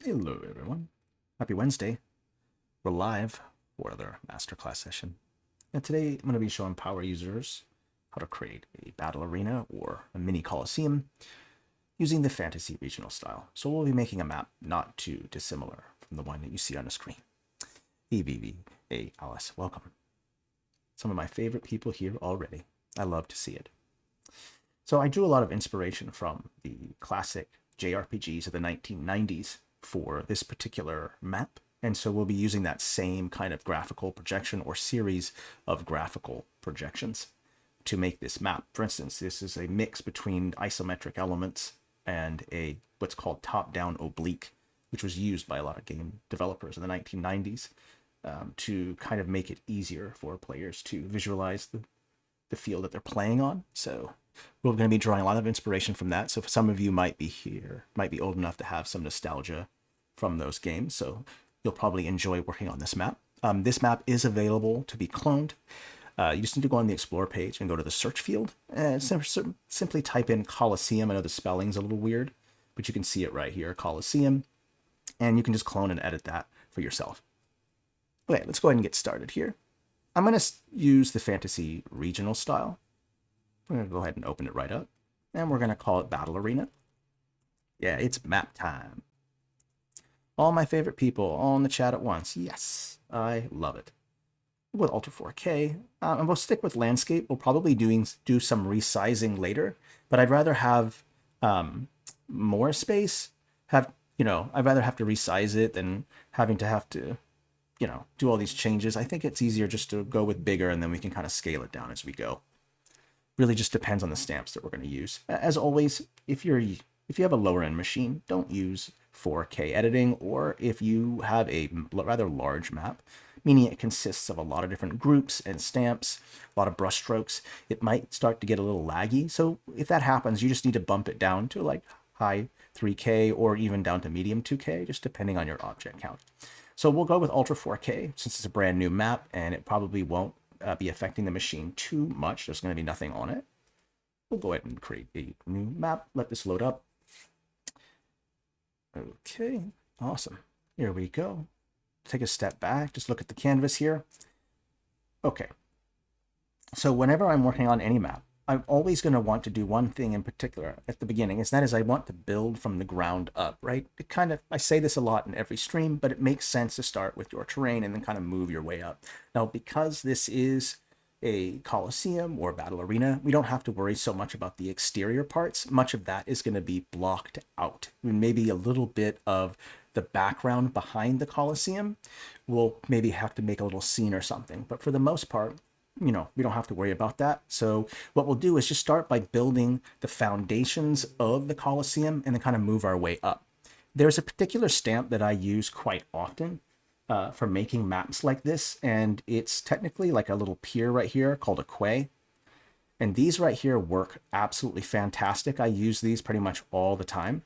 Hello, everyone. Happy Wednesday. We're live for another Masterclass session. And today I'm going to be showing power users how to create a battle arena or a mini coliseum using the fantasy regional style. So we'll be making a map not too dissimilar from the one that you see on the screen. EVVALS, welcome. Some of my favorite people here already. I love to see it. So I drew a lot of inspiration from the classic JRPGs of the 1990s for this particular map. And so we'll be using that same kind of graphical projection or series of graphical projections to make this map. For instance, this is a mix between isometric elements and a what's called top-down oblique, which was used by a lot of game developers in the 1990s to kind of make it easier for players to visualize the field that they're playing on. So we're going to be drawing a lot of inspiration from that. So some of you might be old enough to have some nostalgia from those games. So you'll probably enjoy working on this map. This map is available to be cloned. You just need to go on the Explore page and go to the search field and simply type in Coliseum. I know the spelling's a little weird, but you can see it right here, Coliseum. And you can just clone and edit that for yourself. Okay, let's go ahead and get started here. I'm going to use the fantasy regional style. I'm going to go ahead and open it right up. And we're going to call it Battle Arena. Yeah, it's map time. All my favorite people all in the chat at once. Yes, I love it. With Ultra 4K, and we'll stick with landscape. We'll probably do some resizing later, but I'd rather have more space. I'd rather have to resize it than having to do all these changes. I think it's easier just to go with bigger, and then we can kind of scale it down as we go. Really just depends on the stamps that we're going to use. As always, if you have a lower end machine, don't use 4K editing, or if you have a rather large map, meaning it consists of a lot of different groups and stamps, a lot of brush strokes, it might start to get a little laggy. So if that happens, you just need to bump it down to like high 3K or even down to medium 2K, just depending on your object count. So we'll go with Ultra 4K since it's a brand new map and it probably won't be affecting the machine too much. There's going to be nothing on it. We'll go ahead and create a new map. Let this load up. Okay, awesome. Here we go. Take a step back, just look at the canvas here. Okay, so whenever I'm working on any map, I'm always going to want to do one thing in particular at the beginning, and that is I want to build from the ground up, right? I say this a lot in every stream, but it makes sense to start with your terrain and then kind of move your way up. Now, because this is a coliseum or battle arena, we don't have to worry so much about the exterior parts. Much of that is going to be blocked out. Maybe a little bit of the background behind the coliseum, we'll maybe have to make a little scene or something. But for the most part, we don't have to worry about that. So what we'll do is just start by building the foundations of the coliseum and then kind of move our way up. There's a particular stamp that I use quite often for making maps like this, and it's technically like a little pier right here called a quay. And these right here work absolutely fantastic. I use these pretty much all the time.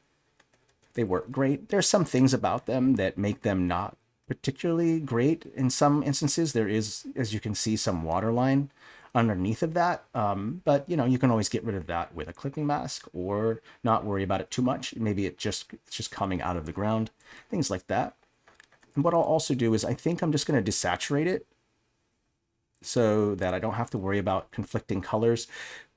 They work great. There's some things about them that make them not particularly great. In some instances, there is, as you can see, some waterline underneath of that. But you can always get rid of that with a clipping mask or not worry about it too much. Maybe it's just coming out of the ground, things like that. And what I'll also do is I think I'm just going to desaturate it so that I don't have to worry about conflicting colors.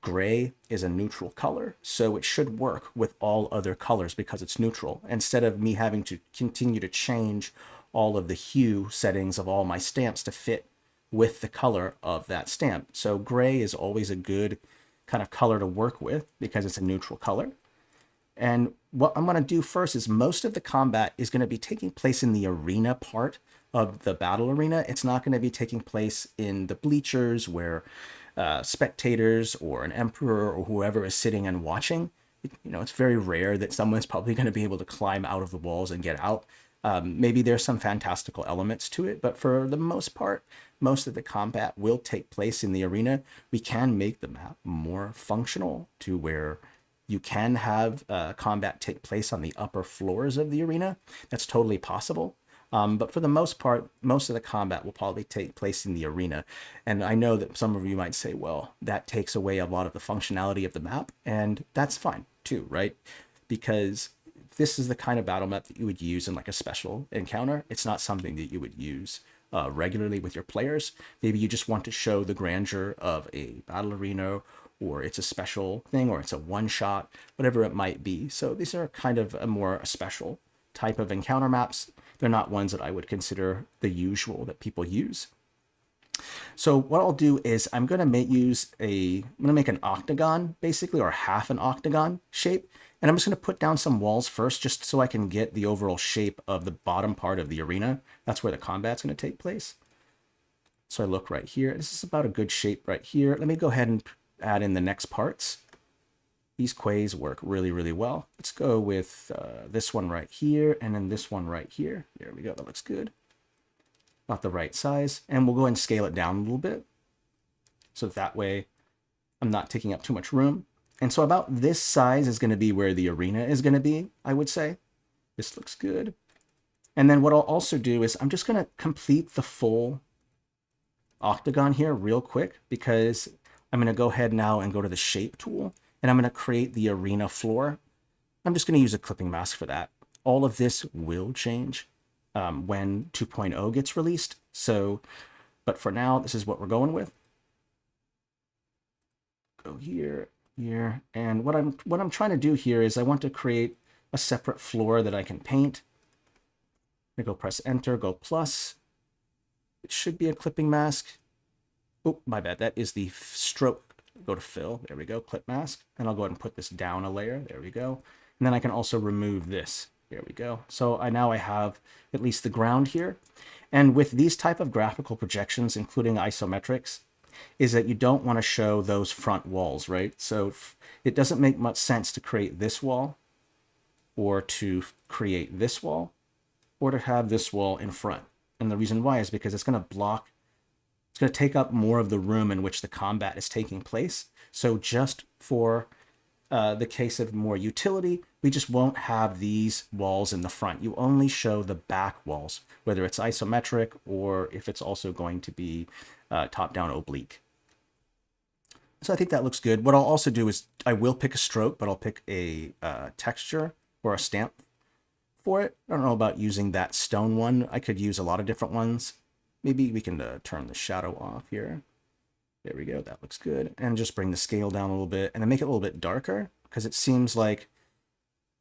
Gray is a neutral color, so it should work with all other colors because it's neutral, instead of me having to continue to change all of the hue settings of all my stamps to fit with the color of that stamp. So gray is always a good kind of color to work with because it's a neutral color. And what I'm going to do first is most of the combat is going to be taking place in the arena part of the battle arena. It's not going to be taking place in the bleachers where spectators or an emperor or whoever is sitting and watching. It's very rare that someone's probably going to be able to climb out of the walls and get out. Maybe there's some fantastical elements to it, but for the most part, most of the combat will take place in the arena. We can make the map more functional to where you can have combat take place on the upper floors of the arena. That's totally possible. But for the most part, most of the combat will probably take place in the arena. And I know that some of you might say, well, that takes away a lot of the functionality of the map. And that's fine too, right? Because this is the kind of battle map that you would use in like a special encounter. It's not something that you would use regularly with your players. Maybe you just want to show the grandeur of a battle arena, or it's a special thing, or it's a one-shot, whatever it might be. So these are kind of a more special type of encounter maps. They're not ones that I would consider the usual that people use. So what I'll do is I'm going to make an octagon, basically, or half an octagon shape. And I'm just going to put down some walls first, just so I can get the overall shape of the bottom part of the arena. That's where the combat's going to take place. So I look right here. This is about a good shape right here. Let me go ahead and add in the next parts. These quays work really, really well. Let's go with this one right here, and then this one right here. There we go. That looks good. About the right size. And we'll go ahead and scale it down a little bit, so that way I'm not taking up too much room. And so about this size is going to be where the arena is going to be, I would say. This looks good. And then what I'll also do is I'm just going to complete the full octagon here real quick, because I'm going to go ahead now and go to the shape tool, and I'm going to create the arena floor. I'm just going to use a clipping mask for that. All of this will change when 2.0 gets released. So, but for now, this is what we're going with. Go here, here, and what I'm trying to do here is I want to create a separate floor that I can paint. I go press enter, go plus. It should be a clipping mask. Oh, my bad. That is the stroke. Go to fill. There we go. Clip mask. And I'll go ahead and put this down a layer. There we go. And then I can also remove this. There we go. So now I have at least the ground here. And with these type of graphical projections, including isometrics, is that you don't want to show those front walls, right? So it doesn't make much sense to create this wall, or to create this wall, or to have this wall in front. And the reason why is because it's going to block, it's going to take up more of the room in which the combat is taking place. So just for the case of more utility, we just won't have these walls in the front. You only show the back walls, whether it's isometric or if it's also going to be top-down oblique. So I think that looks good. What I'll also do is I will pick a stroke, but I'll pick a texture or a stamp for it. I don't know about using that stone one. I could use a lot of different ones. Maybe we can turn the shadow off here. There we go. That looks good. And just bring the scale down a little bit, and then make it a little bit darker, because it seems like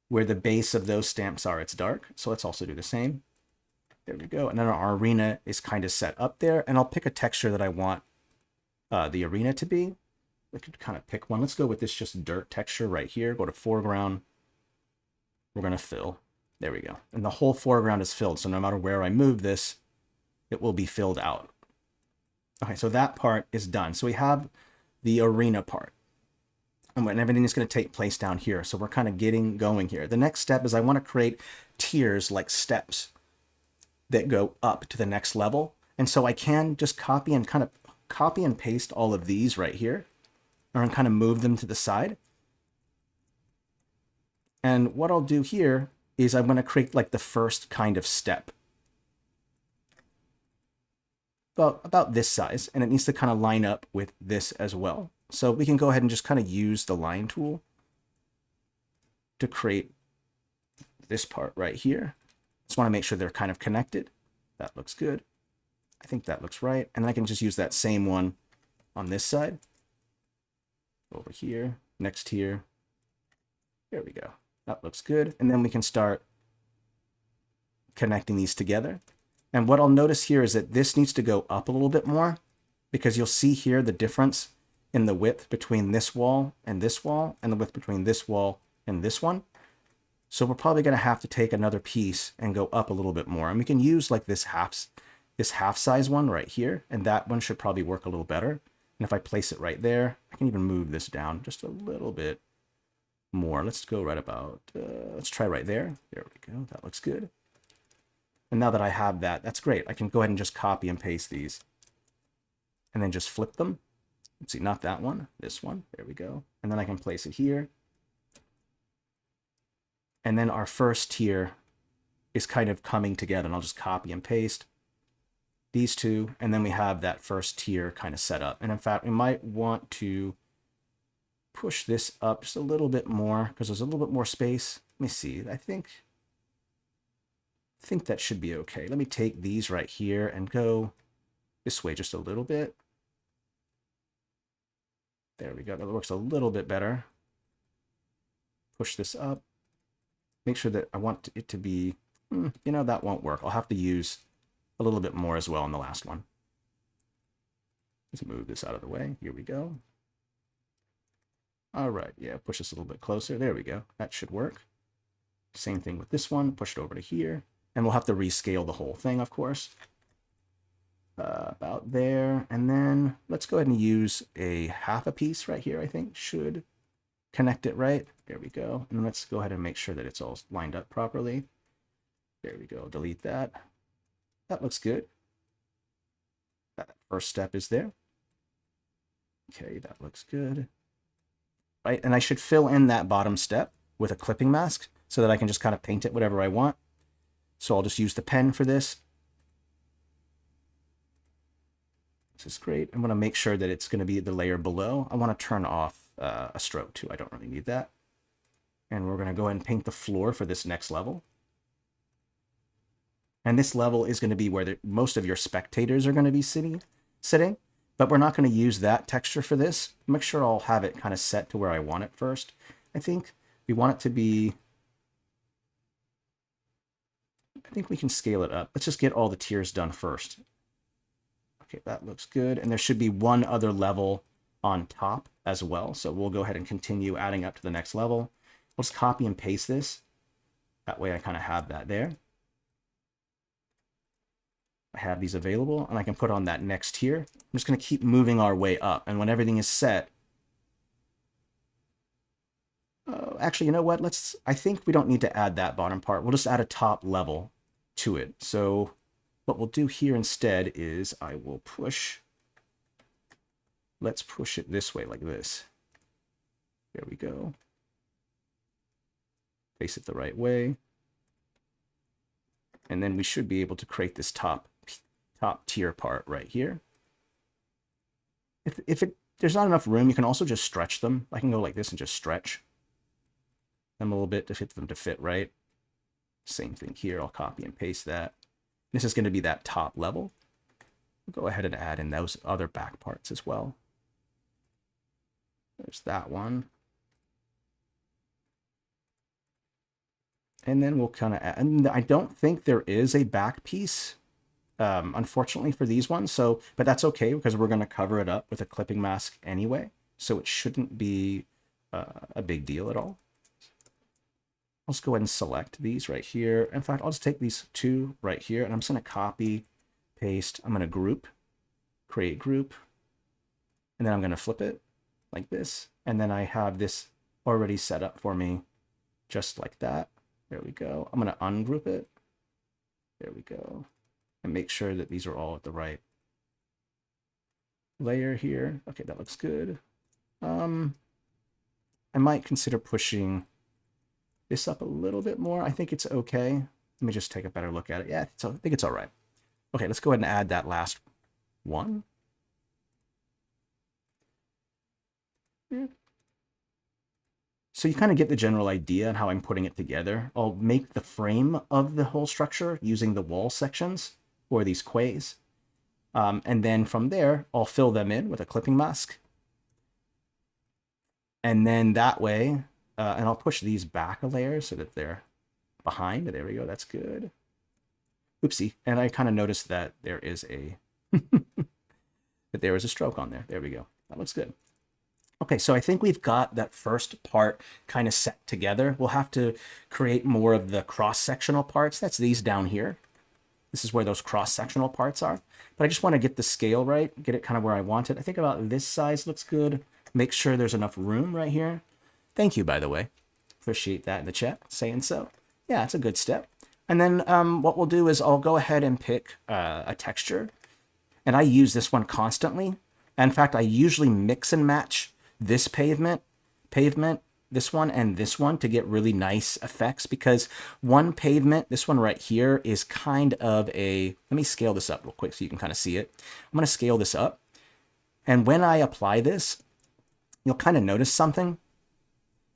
where the base of those stamps are, it's dark. So let's also do the same. There we go. And then our arena is kind of set up there, and I'll pick a texture that I want the arena to be. We could kind of pick one. Let's go with this just dirt texture right here. Go to foreground. We're going to fill. There we go. And the whole foreground is filled. So no matter where I move this, it will be filled out. Okay, so that part is done. So we have the arena part. And everything is going to take place down here. So we're kind of getting going here. The next step is I want to create tiers, like steps, that go up to the next level. And so I can just copy and paste all of these right here, or kind of move them to the side. And what I'll do here is I'm going to create like the first kind of step. About this size, and it needs to kind of line up with this as well. So we can go ahead and just kind of use the line tool to create this part right here. Just want to make sure they're kind of connected. That looks good. I think that looks right. And I can just use that same one on this side. Over here, next here. There we go. That looks good. And then we can start connecting these together. And what I'll notice here is that this needs to go up a little bit more, because you'll see here the difference in the width between this wall, and the width between this wall and this one. So we're probably going to have to take another piece and go up a little bit more. And we can use like this half size one right here, and that one should probably work a little better. And if I place it right there, I can even move this down just a little bit more. Let's go right about, let's try right there. There we go. That looks good. And now that I have that, that's great. I can go ahead and just copy and paste these and then just flip them. Let's see, not that one, this one. There we go. And then I can place it here. And then our first tier is kind of coming together, and I'll just copy and paste these two. And then we have that first tier kind of set up. And in fact, we might want to push this up just a little bit more, because there's a little bit more space. Let me see. I think that should be okay. Let me take these right here and go this way just a little bit. There we go. That works a little bit better. Push this up. Make sure that I want it to be, you know, that won't work. I'll have to use a little bit more as well in the last one. Let's move this out of the way. Here we go. All right, yeah, push this a little bit closer. There we go. That should work. Same thing with this one. Push it over to here. And we'll have to rescale the whole thing, of course. About there. And then let's go ahead and use a half a piece right here, I think. Should connect it right. There we go. And let's go ahead and make sure that it's all lined up properly. There we go. Delete that. That looks good. That first step is there. Okay, that looks good. Right, and I should fill in that bottom step with a clipping mask so that I can just kind of paint it whatever I want. So I'll just use the pen for this. This is great. I'm going to make sure that it's going to be the layer below. I want to turn off a stroke too. I don't really need that. And we're going to go ahead and paint the floor for this next level. And this level is going to be where most of your spectators are going to be sitting. But we're not going to use that texture for this. Make sure I'll have it kind of set to where I want it first. I think we want it to be... I think we can scale it up. Let's just get all the tiers done first. Okay, that looks good. And there should be one other level on top as well. So we'll go ahead and continue adding up to the next level. We'll just copy and paste this. That way I kind of have that there. I have these available, and I can put on that next tier. I'm just going to keep moving our way up, and when everything is set... actually, you know what? I think we don't need to add that bottom part. We'll just add a top level to it. So what we'll do here instead is I will push... Let's push it this way, like this. There we go. Face it the right way. And then we should be able to create this top tier part right here. If there's not enough room, you can also just stretch them. I can go like this and just stretch them a little bit to fit them to fit right. Same thing here. I'll copy and paste that. This is going to be that top level. We'll go ahead and add in those other back parts as well. There's that one. And then we'll kind of add, and I don't think there is a back piece, unfortunately, for these ones. So, but that's okay because we're going to cover it up with a clipping mask anyway. So it shouldn't be a big deal at all. Let's go ahead and select these right here. In fact, I'll just take these two right here and I'm just going to copy, paste. I'm going to group, create group, and then I'm going to flip it like this. And then I have this already set up for me just like that. There we go. I'm going to ungroup it. There we go. And make sure that these are all at the right layer here. Okay, that looks good. I might consider pushing this up a little bit more. I think it's okay. Let me just take a better look at it. Yeah, I think it's all right. Okay, let's go ahead and add that last one. Yeah. So you kind of get the general idea on how I'm putting it together. I'll make the frame of the whole structure using the wall sections or these quays. And then from there, I'll fill them in with a clipping mask. And then that way, and I'll push these back a layer so that they're behind. There we go. That's good. Oopsie. And I kind of noticed that there is a stroke on there. There we go. That looks good. Okay, so I think we've got that first part kind of set together. We'll have to create more of the cross-sectional parts. That's these down here. This is where those cross-sectional parts are. But I just want to get the scale right, get it kind of where I want it. I think about this size looks good. Make sure there's enough room right here. Thank you, by the way. Appreciate that in the chat, saying so. Yeah, it's a good step. And then what we'll do is I'll go ahead and pick a texture. And I use this one constantly. In fact, I usually mix and match this pavement, this one, and this one to get really nice effects, because one pavement, this one right here, is kind of a, let me scale this up real quick so you can kind of see it. I'm going to scale this up. And when I apply this, you'll kind of notice something.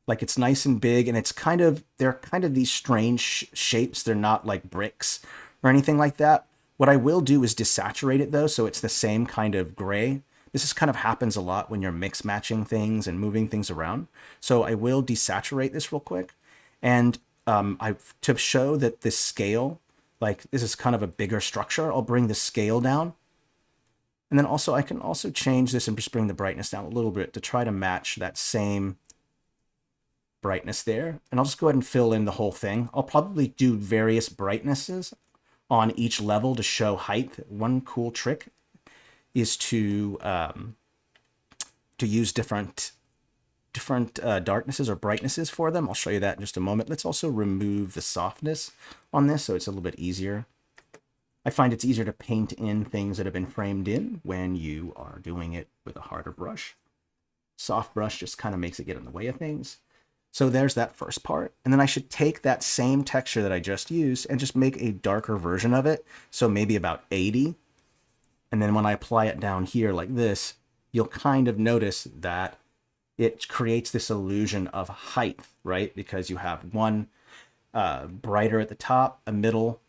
Like it's nice and big, and they're kind of these strange shapes. They're not like bricks or anything like that. What I will do is desaturate it though, so it's the same kind of gray. This is kind of happens a lot when you're mix matching things and moving things around. So I will desaturate this real quick. And to show that this scale, like this is kind of a bigger structure, I'll bring the scale down. And then also I can also change this and just bring the brightness down a little bit to try to match that same brightness there. And I'll just go ahead and fill in the whole thing. I'll probably do various brightnesses on each level to show height. One cool trick is to use different darknesses or brightnesses for them. I'll show you that in just a moment. Let's also remove the softness on this so it's a little bit easier. I find it's easier to paint in things that have been framed in when you are doing it with a harder brush. Soft brush just kind of makes it get in the way of things. So there's that first part. And then I should take that same texture that I just used and just make a darker version of it. So maybe about 80. And then when I apply it down here like this, you'll kind of notice that it creates this illusion of height, right? Because you have one brighter at the top, a middle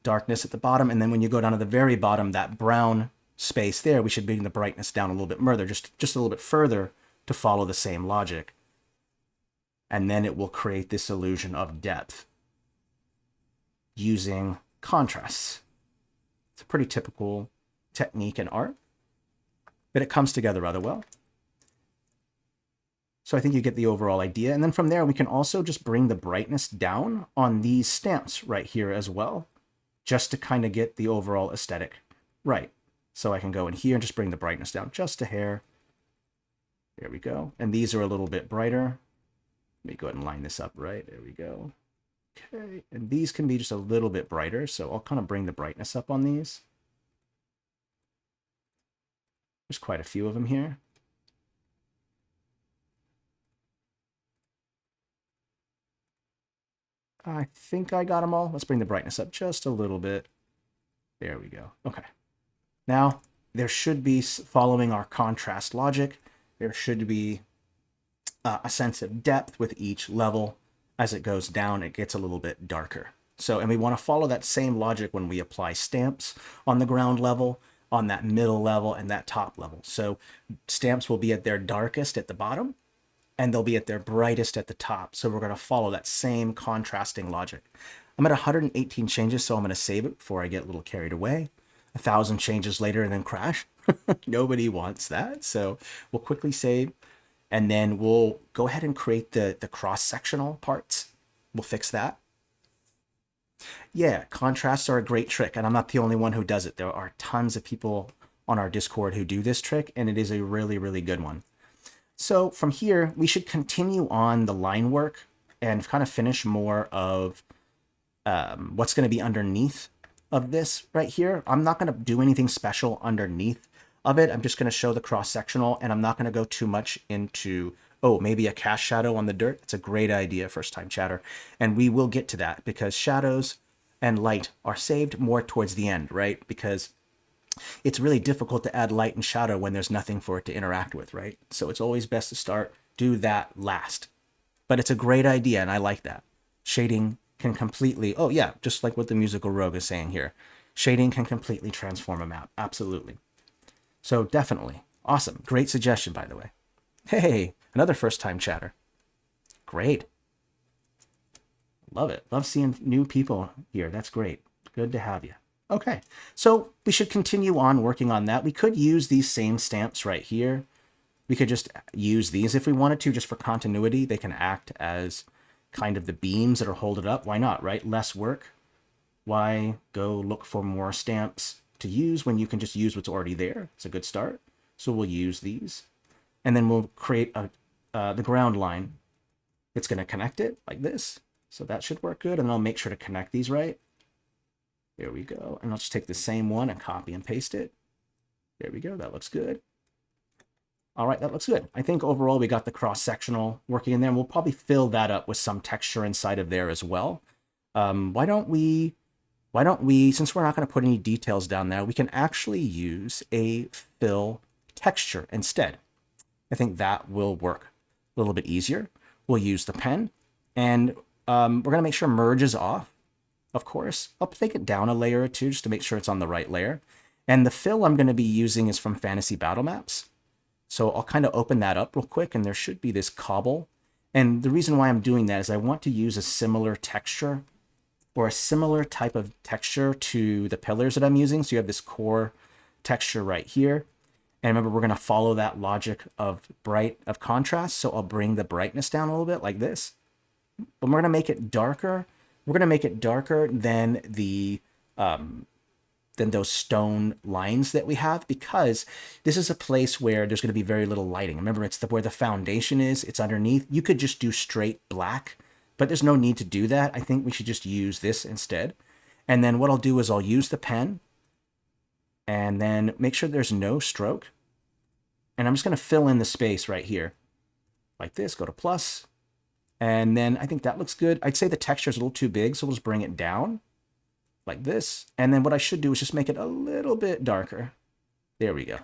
darkness at the bottom. And then when you go down to the very bottom, that brown space there, we should bring the brightness down a little bit further, just a little bit further to follow the same logic. And then it will create this illusion of depth using contrasts. It's a pretty typical technique in art, but it comes together rather well. So I think you get the overall idea. And then from there, we can also just bring the brightness down on these stamps right here as well, just to kind of get the overall aesthetic right. So I can go in here and just bring the brightness down just a hair. There we go. And these are a little bit brighter. Let me go ahead and line this up right. There we go. Okay. And these can be just a little bit brighter. So I'll kind of bring the brightness up on these. There's quite a few of them here. I think I got them all. Let's bring the brightness up just a little bit. There we go. Okay. Now, there should be, following our contrast logic, there should be a sense of depth with each level. As it goes down, it gets a little bit darker. So, and we want to follow that same logic when we apply stamps on the ground level, on that middle level, and that top level. So stamps will be at their darkest at the bottom, and they'll be at their brightest at the top. So we're going to follow that same contrasting logic. I'm at 118 changes, so I'm going to save it before I get a little carried away. 1,000 changes later and then crash. Nobody wants that. So we'll quickly save, and then we'll go ahead and create the cross-sectional parts. We'll fix that. Yeah, contrasts are a great trick, and I'm not the only one who does it. There are tons of people on our Discord who do this trick, and it is a really, really good one. So from here, we should continue on the line work and kind of finish more of what's going to be underneath of this right here. I'm not going to do anything special underneath of it. I'm just going to show the cross-sectional, and I'm not going to go too much into, oh, maybe a cast shadow on the dirt. It's a great idea, first-time chatter. And we will get to that because shadows and light are saved more towards the end, right? Because it's really difficult to add light and shadow when there's nothing for it to interact with, right? So it's always best to do that last. But it's a great idea, and I like that. Shading can completely, oh yeah, just like what the musical rogue is saying here. Shading can completely transform a map, absolutely. So definitely, awesome, great suggestion, by the way. Hey, another first-time chatter. Great. Love it, love seeing new people here, that's great. Good to have you. Okay, so we should continue on working on that. We could use these same stamps right here. We could just use these if we wanted to, just for continuity. They can act as kind of the beams that are holding it up. Why not, right? Less work. Why go look for more stamps to use when you can just use what's already there? It's a good start. So we'll use these. And then we'll create the ground line. It's going to connect it like this. So that should work good. And I'll make sure to connect these right. There we go. And I'll just take the same one and copy and paste it. There we go. That looks good. All right, that looks good. I think overall we got the cross-sectional working in there, and we'll probably fill that up with some texture inside of there as well. Why don't we, since we're not going to put any details down there, we can actually use a fill texture instead. I think that will work a little bit easier. we'll use the pen, and we're going to make sure merge is off, of course. I'll take it down a layer or two just to make sure it's on the right layer. And the fill I'm going to be using is from Fantasy Battle Maps. So I'll kind of open that up real quick, and there should be this cobble. And the reason why I'm doing that is I want to use a similar texture or a similar type of texture to the pillars that I'm using. So you have this core texture right here. And remember, we're going to follow that logic of contrast. So I'll bring the brightness down a little bit like this. But we're going to make it darker. We're going to make it darker than the than those stone lines that we have, because this is a place where there's going to be very little lighting. Remember, it's where the foundation is. It's underneath. You could just do straight black, but there's no need to do that. I think we should just use this instead. And then what I'll do is I'll use the pen and then make sure there's no stroke. And I'm just going to fill in the space right here like this. Go to plus. And then I think that looks good. I'd say the texture is a little too big, so we'll just bring it down like this. And then what I should do is just make it a little bit darker. There we go.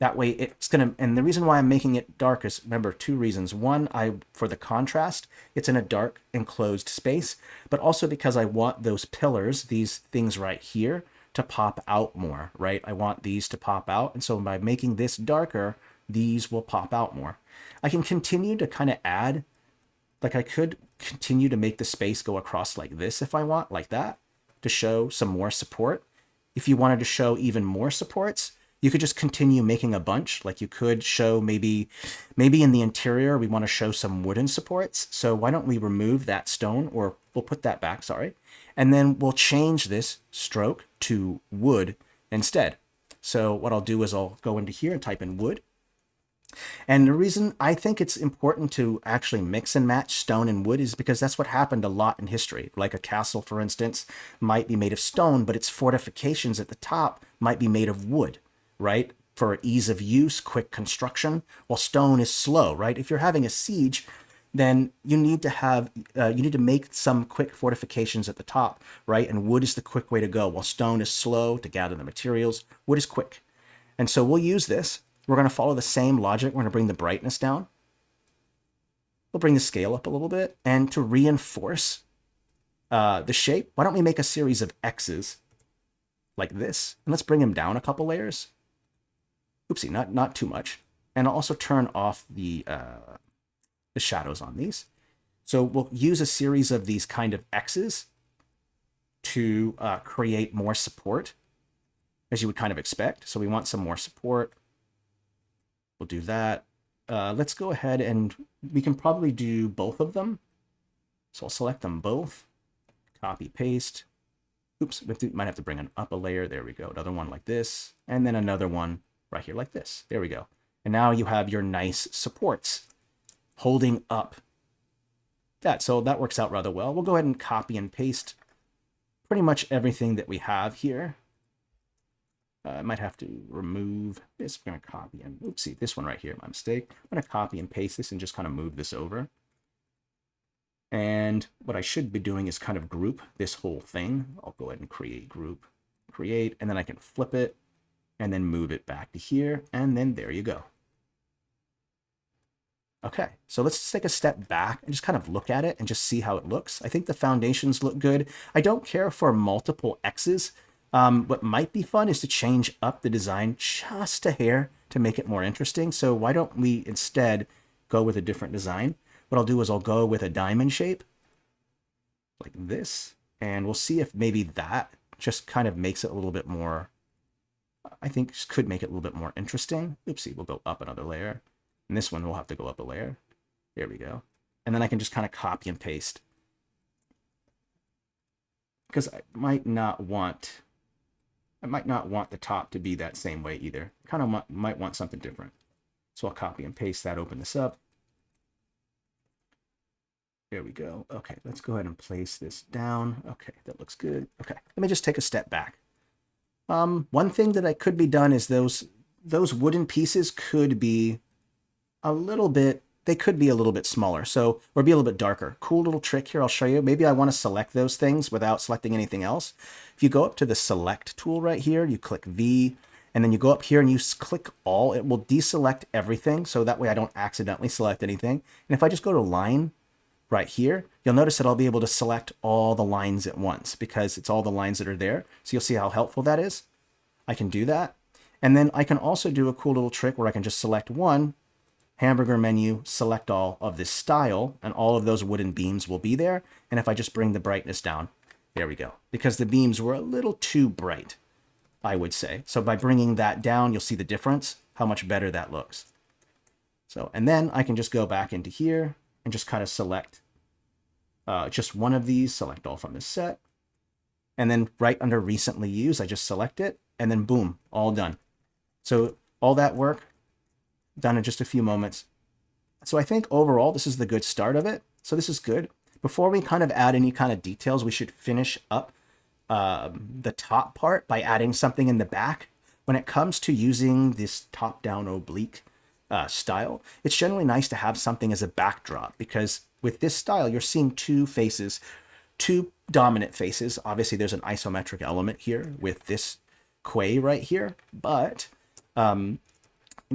That way it's going to, and the reason why I'm making it dark is, remember, two reasons. One, for the contrast, it's in a dark enclosed space, but also because I want those pillars, these things right here, to pop out more, right? I want these to pop out. And so by making this darker, these will pop out more. I can continue to kind of add, like I could continue to make the space go across like this if I want, like that, to show some more support. If you wanted to show even more supports, you could just continue making a bunch. Like you could show maybe in the interior, we want to show some wooden supports. So why don't we remove that stone, or we'll put that back, sorry. And then we'll change this stroke to wood instead. So what I'll do is I'll go into here and type in wood. And the reason I think it's important to actually mix and match stone and wood is because that's what happened a lot in history. Like a castle, for instance, might be made of stone, but its fortifications at the top might be made of wood, right? For ease of use, quick construction. Well, stone is slow, right? If you're having a siege, then you need to make some quick fortifications at the top, right? And wood is the quick way to go. While stone is slow to gather the materials, wood is quick. And so we'll use this. We're going to follow the same logic. We're going to bring the brightness down. We'll bring the scale up a little bit. And to reinforce the shape, why don't we make a series of X's like this? And let's bring them down a couple layers. Oopsie, not too much. And I'll also turn off the shadows on these. So we'll use a series of these kind of X's to create more support, as you would kind of expect. So we want some more support. We'll do that. Let's go ahead and we can probably do both of them. So I'll select them both, copy, paste. Oops, we might have to bring up a layer. There we go. Another one like this, and then another one right here like this. There we go. And now you have your nice supports holding up that. So that works out rather well. We'll go ahead and copy and paste pretty much everything that we have here. I might have to remove this. We're going to copy and, oopsie, this one right here, my mistake. I'm going to copy and paste this and just kind of move this over. And what I should be doing is kind of group this whole thing. I'll go ahead and create group, create, and then I can flip it and then move it back to here. And then there you go. Okay, so let's take a step back and just kind of look at it and just see how it looks. I think the foundations look good. I don't care for multiple X's. What might be fun is to change up the design just a hair to make it more interesting. So why don't we instead go with a different design? What I'll do is I'll go with a diamond shape like this, and we'll see if maybe that just kind of makes it a little bit more, I think could make it a little bit more interesting. Oopsie, we'll go up another layer. And this one will have to go up a layer. There we go. And then I can just kind of copy and paste. Because I might not want the top to be that same way either. Kind of might want something different. So I'll copy and paste that, open this up. There we go. Okay, let's go ahead and place this down. Okay, that looks good. Okay, let me just take a step back. One thing that could be done is those wooden pieces could be a little bit, they could be a little bit smaller, so, or be a little bit darker. Cool little trick here, I'll show you. Maybe I want to select those things without selecting anything else. If you go up to the select tool right here, you click V, and then you go up here and you click all, it will deselect everything, so that way I don't accidentally select anything. And if I just go to line, right here, you'll notice that I'll be able to select all the lines at once because it's all the lines that are there. So you'll see how helpful that is. I can do that. And then I can also do a cool little trick where I can just select one, hamburger menu, select all of this style, and all of those wooden beams will be there. And if I just bring the brightness down, there we go. Because the beams were a little too bright, I would say. So by bringing that down, you'll see the difference, how much better that looks. So, and then I can just go back into here and just kind of select just one of these, select all from this set. And then right under recently used, I just select it and then boom, all done. So all that work done in just a few moments. So I think overall, this is the good start of it. So this is good. Before we kind of add any kind of details, we should finish up the top part by adding something in the back. When it comes to using this top-down oblique style, it's generally nice to have something as a backdrop because with this style, you're seeing two faces, two dominant faces. Obviously, there's an isometric element here with this quay right here, but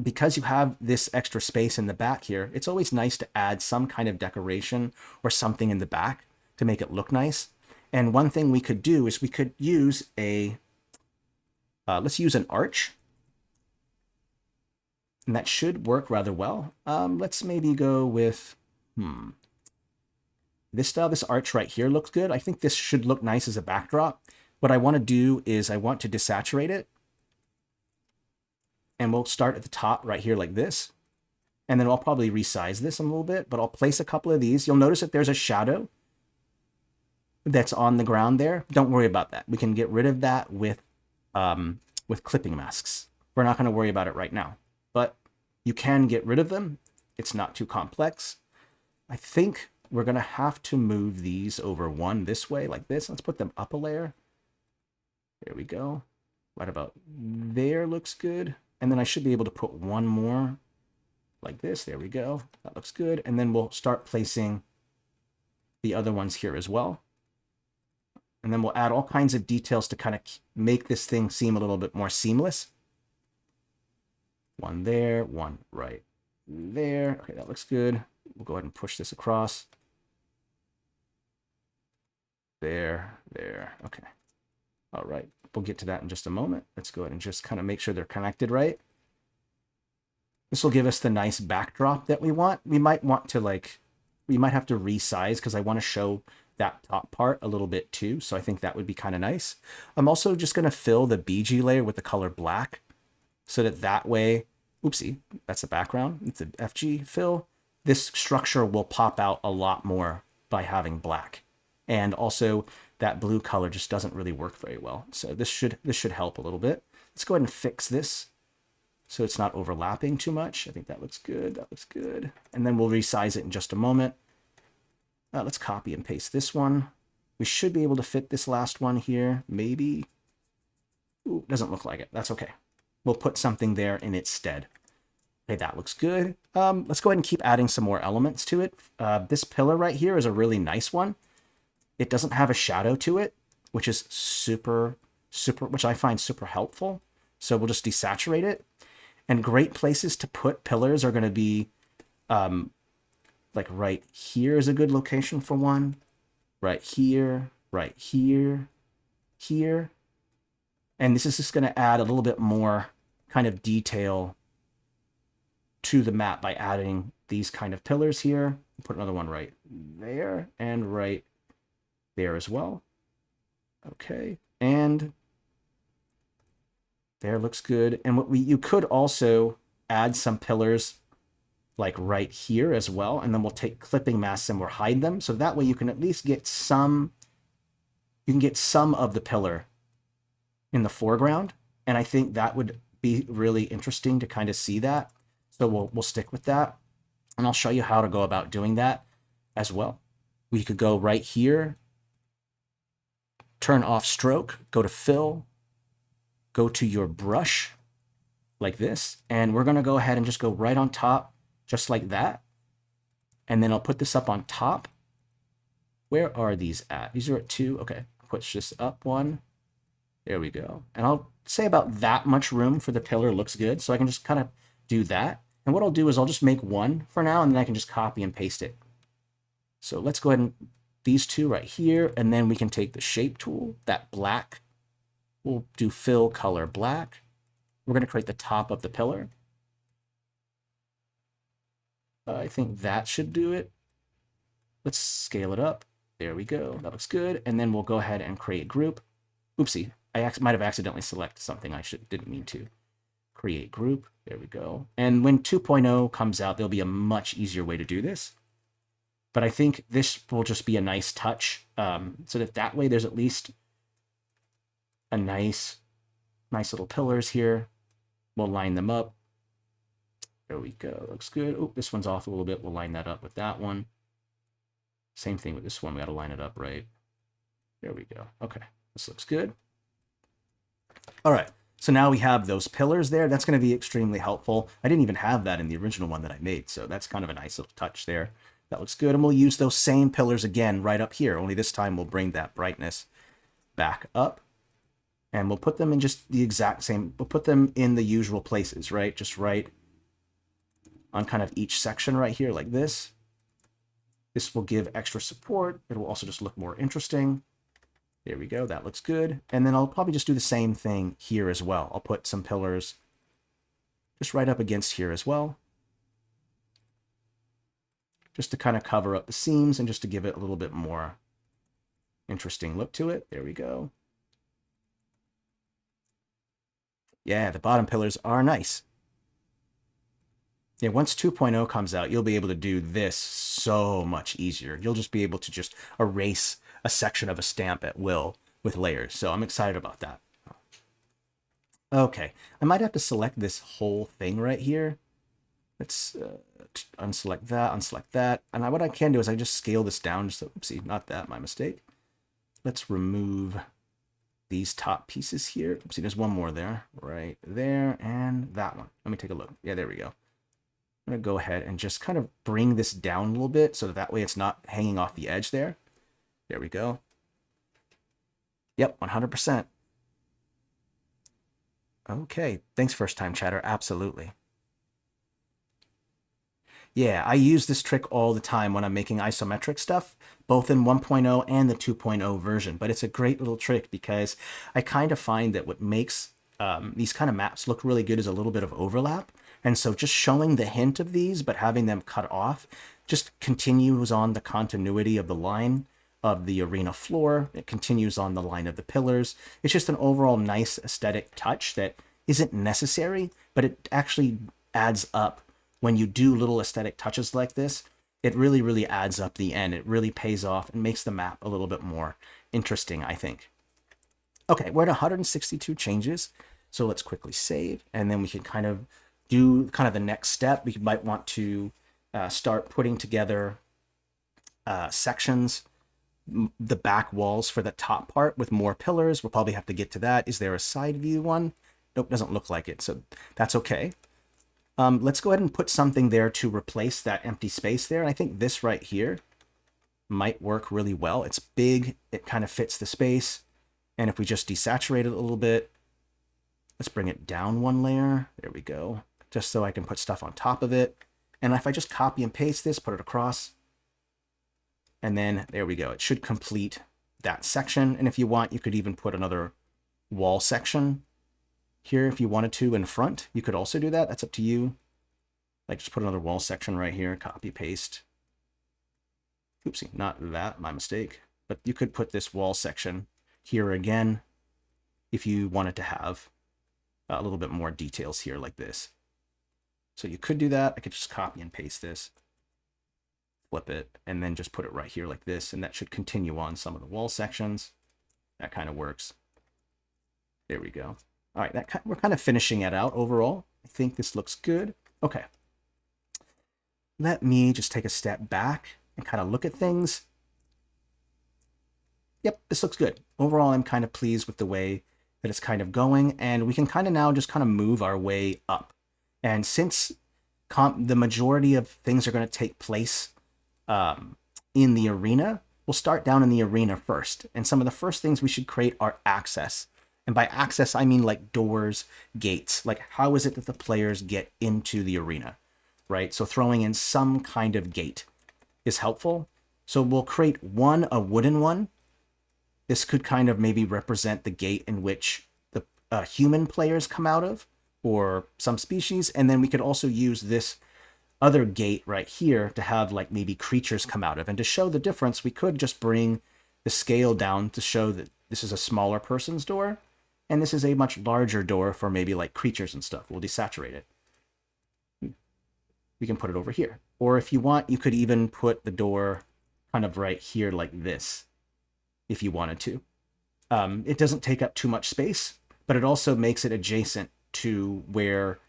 because you have this extra space in the back here, it's always nice to add some kind of decoration or something in the back to make it look nice. And one thing we could do is we could use a, let's use an arch. And that should work rather well. Let's maybe go with, this style, this arch right here looks good. I think this should look nice as a backdrop. What I want to do is I want to desaturate it. And we'll start at the top right here like this. And then I'll probably resize this a little bit, but I'll place a couple of these. You'll notice that there's a shadow that's on the ground there. Don't worry about that. We can get rid of that with clipping masks. We're not going to worry about it right now, but you can get rid of them. It's not too complex. I think we're going to have to move these over one this way like this. Let's put them up a layer. There we go. Right about there looks good. And then I should be able to put one more like this. There we go. That looks good. And then we'll start placing the other ones here as well. And then we'll add all kinds of details to kind of make this thing seem a little bit more seamless. One there, one right there. Okay, that looks good. We'll go ahead and push this across. There. Okay. All right. We'll get to that in just a moment. Let's go ahead and just kind of make sure they're connected right. This will give us the nice backdrop that we want. We might want to we might have to resize because I want to show that top part a little bit too. So I think that would be kind of nice. I'm also just going to fill the BG layer with the color black so that way, oopsie, that's the background. It's an FG fill. This structure will pop out a lot more by having black. And also that blue color just doesn't really work very well. So this should help a little bit. Let's go ahead and fix this so it's not overlapping too much. I think that looks good. That looks good. And then we'll resize it in just a moment. Let's copy and paste this one. We should be able to fit this last one here. Maybe. Ooh, doesn't look like it. That's okay. We'll put something there in its stead. Okay, that looks good. Let's go ahead and keep adding some more elements to it. This pillar right here is a really nice one. It doesn't have a shadow to it, which is which I find super helpful. So we'll just desaturate it. And great places to put pillars are going to be like right here is a good location for one. Right here, here. And this is just going to add a little bit more kind of detail to the map by adding these kind of pillars here. Put another one right there and right there as well. Okay, and there looks good. And you could also add some pillars like right here as well, and then we'll take clipping masks and we'll hide them, so that way you can at least get some. You can get some of the pillar in the foreground, and I think that would be really interesting to kind of see that. So we'll stick with that, and I'll show you how to go about doing that as well. We could go right here. Turn off stroke, go to fill, go to your brush like this, and we're going to go ahead and just go right on top, just like that. And then I'll put this up on top. Where are these at? These are at 2. Okay, push this up 1. There we go. And I'll say about that much room for the pillar looks good, so I can just kind of do that. And what I'll do is I'll just make one for now, and then I can just copy and paste it. So let's go ahead and these two right here, and then we can take the shape tool, that black. We'll do fill color black. We're going to create the top of the pillar. I think that should do it. Let's scale it up. There we go. That looks good. And then we'll go ahead and create group. Oopsie. I might have accidentally selected something I didn't mean to. Create group. There we go. And when 2.0 comes out, there'll be a much easier way to do this. But I think this will just be a nice touch, so that way there's at least a nice little pillars here. We'll line them up. There we go. Looks good. Oh, this one's off a little bit. We'll line that up with that one. Same thing with this one. We got to line it up right. There we go. Okay, this looks good. All right, so now we have those pillars there. That's going to be extremely helpful. I didn't even have that in the original one that I made, so that's kind of a nice little touch there. That looks good, and we'll use those same pillars again right up here, only this time we'll bring that brightness back up, and we'll put them in just the exact same, we'll put them in the usual places, right? Just right on kind of each section right here like this. This will give extra support. It will also just look more interesting. There we go, that looks good. And then I'll probably just do the same thing here as well. I'll put some pillars just right up against here as well, just to kind of cover up the seams and just to give it a little bit more interesting look to it. There we go. Yeah, the bottom pillars are nice. Yeah, once 2.0 comes out, you'll be able to do this so much easier. You'll just be able to just erase a section of a stamp at will with layers. So I'm excited about that. Okay, I might have to select this whole thing right here. Let's unselect that. And what I can do is I just scale this down. Just so, oopsie, not that, my mistake. Let's remove these top pieces here. Oopsie, there's one more there, right there, and that one. Let me take a look. Yeah, there we go. I'm going to go ahead and just kind of bring this down a little bit so that way it's not hanging off the edge there. There we go. Yep, 100%. Okay, thanks first time chatter, absolutely. Yeah, I use this trick all the time when I'm making isometric stuff, both in 1.0 and the 2.0 version. But it's a great little trick because I kind of find that what makes these kind of maps look really good is a little bit of overlap. And so just showing the hint of these, but having them cut off, just continues on the continuity of the line of the arena floor. It continues on the line of the pillars. It's just an overall nice aesthetic touch that isn't necessary, but it actually adds up. When you do little aesthetic touches like this, it really, really adds up the end. It really pays off and makes the map a little bit more interesting, I think. Okay, we're at 162 changes. So let's quickly save, and then we can kind of do kind of the next step. We might want to start putting together sections, the back walls for the top part with more pillars. We'll probably have to get to that. Is there a side view one? Nope, doesn't look like it, so that's okay. Let's go ahead and put something there to replace that empty space there. And I think this right here might work really well. It's big, it kind of fits the space. And if we just desaturate it a little bit, let's bring it down one layer. There we go. Just so I can put stuff on top of it. And if I just copy and paste this, put it across, and then there we go. It should complete that section. And if you want, you could even put another wall section here if you wanted to in front. You could also do that. That's up to you. Like just put another wall section right here, copy, paste. Oopsie, not that, my mistake. But you could put this wall section here again if you wanted to have a little bit more details here like this. So you could do that. I could just copy and paste this, flip it, and then just put it right here like this. And that should continue on some of the wall sections. That kind of works. There we go. All right, we're kind of finishing it out overall. I think this looks good. Okay. Let me just take a step back and kind of look at things. Yep, this looks good. Overall, I'm kind of pleased with the way that it's kind of going, and we can kind of now just kind of move our way up. And since the majority of things are going to take place in the arena, we'll start down in the arena first. And some of the first things we should create are access. And by access, I mean like doors, gates. Like how is it that the players get into the arena, right? So throwing in some kind of gate is helpful. So we'll create a wooden one. This could kind of maybe represent the gate in which the human players come out of, or some species. And then we could also use this other gate right here to have like maybe creatures come out of. And to show the difference, we could just bring the scale down to show that this is a smaller person's door, and this is a much larger door for maybe like creatures and stuff. We'll desaturate it. We can put it over here. Or if you want, you could even put the door kind of right here like this, if you wanted to. It doesn't take up too much space, but it also makes it adjacent to where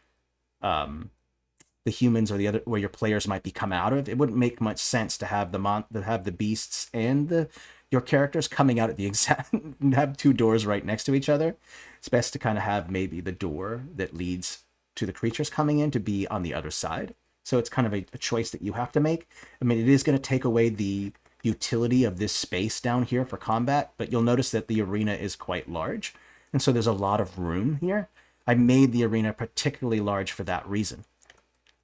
the humans or the other, where your players might be come out of. It wouldn't make much sense to have the beasts and your characters coming out at the exact have two doors right next to each other. It's best to kind of have maybe the door that leads to the creatures coming in to be on the other side. So it's kind of a choice that you have to make. I mean, it is going to take away the utility of this space down here for combat, but you'll notice that the arena is quite large, and so there's a lot of room here. I made the arena particularly large for that reason.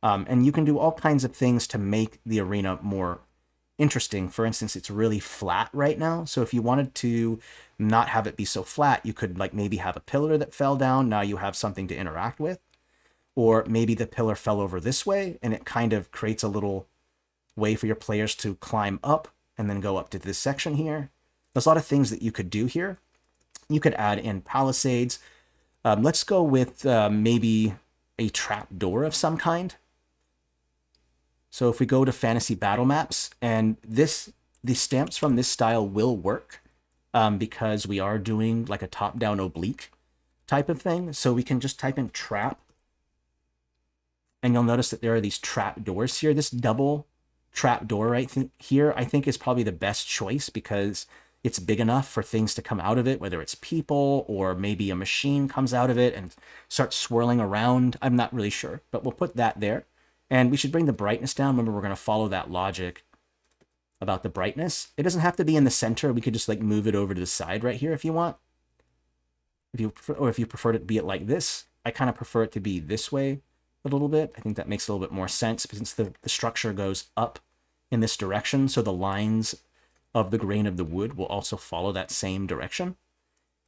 And you can do all kinds of things to make the arena more interesting. For instance, it's really flat right now. So if you wanted to not have it be so flat, you could like maybe have a pillar that fell down. Now you have something to interact with. Or maybe the pillar fell over this way and it kind of creates a little way for your players to climb up and then go up to this section here. There's a lot of things that you could do here. You could add in palisades. Let's go with maybe a trap door of some kind. So if we go to fantasy battle maps, and the stamps from this style will work because we are doing like a top-down oblique type of thing. So we can just type in trap, and you'll notice that there are these trap doors here. This double trap door right here, I think, is probably the best choice because it's big enough for things to come out of it, whether it's people or maybe a machine comes out of it and starts swirling around. I'm not really sure, but we'll put that there. And we should bring the brightness down. Remember, we're going to follow that logic about the brightness. It doesn't have to be in the center. We could just like move it over to the side right here if you want. If you prefer it to be like this. I kind of prefer it to be this way a little bit. I think that makes a little bit more sense since the structure goes up in this direction. So the lines of the grain of the wood will also follow that same direction.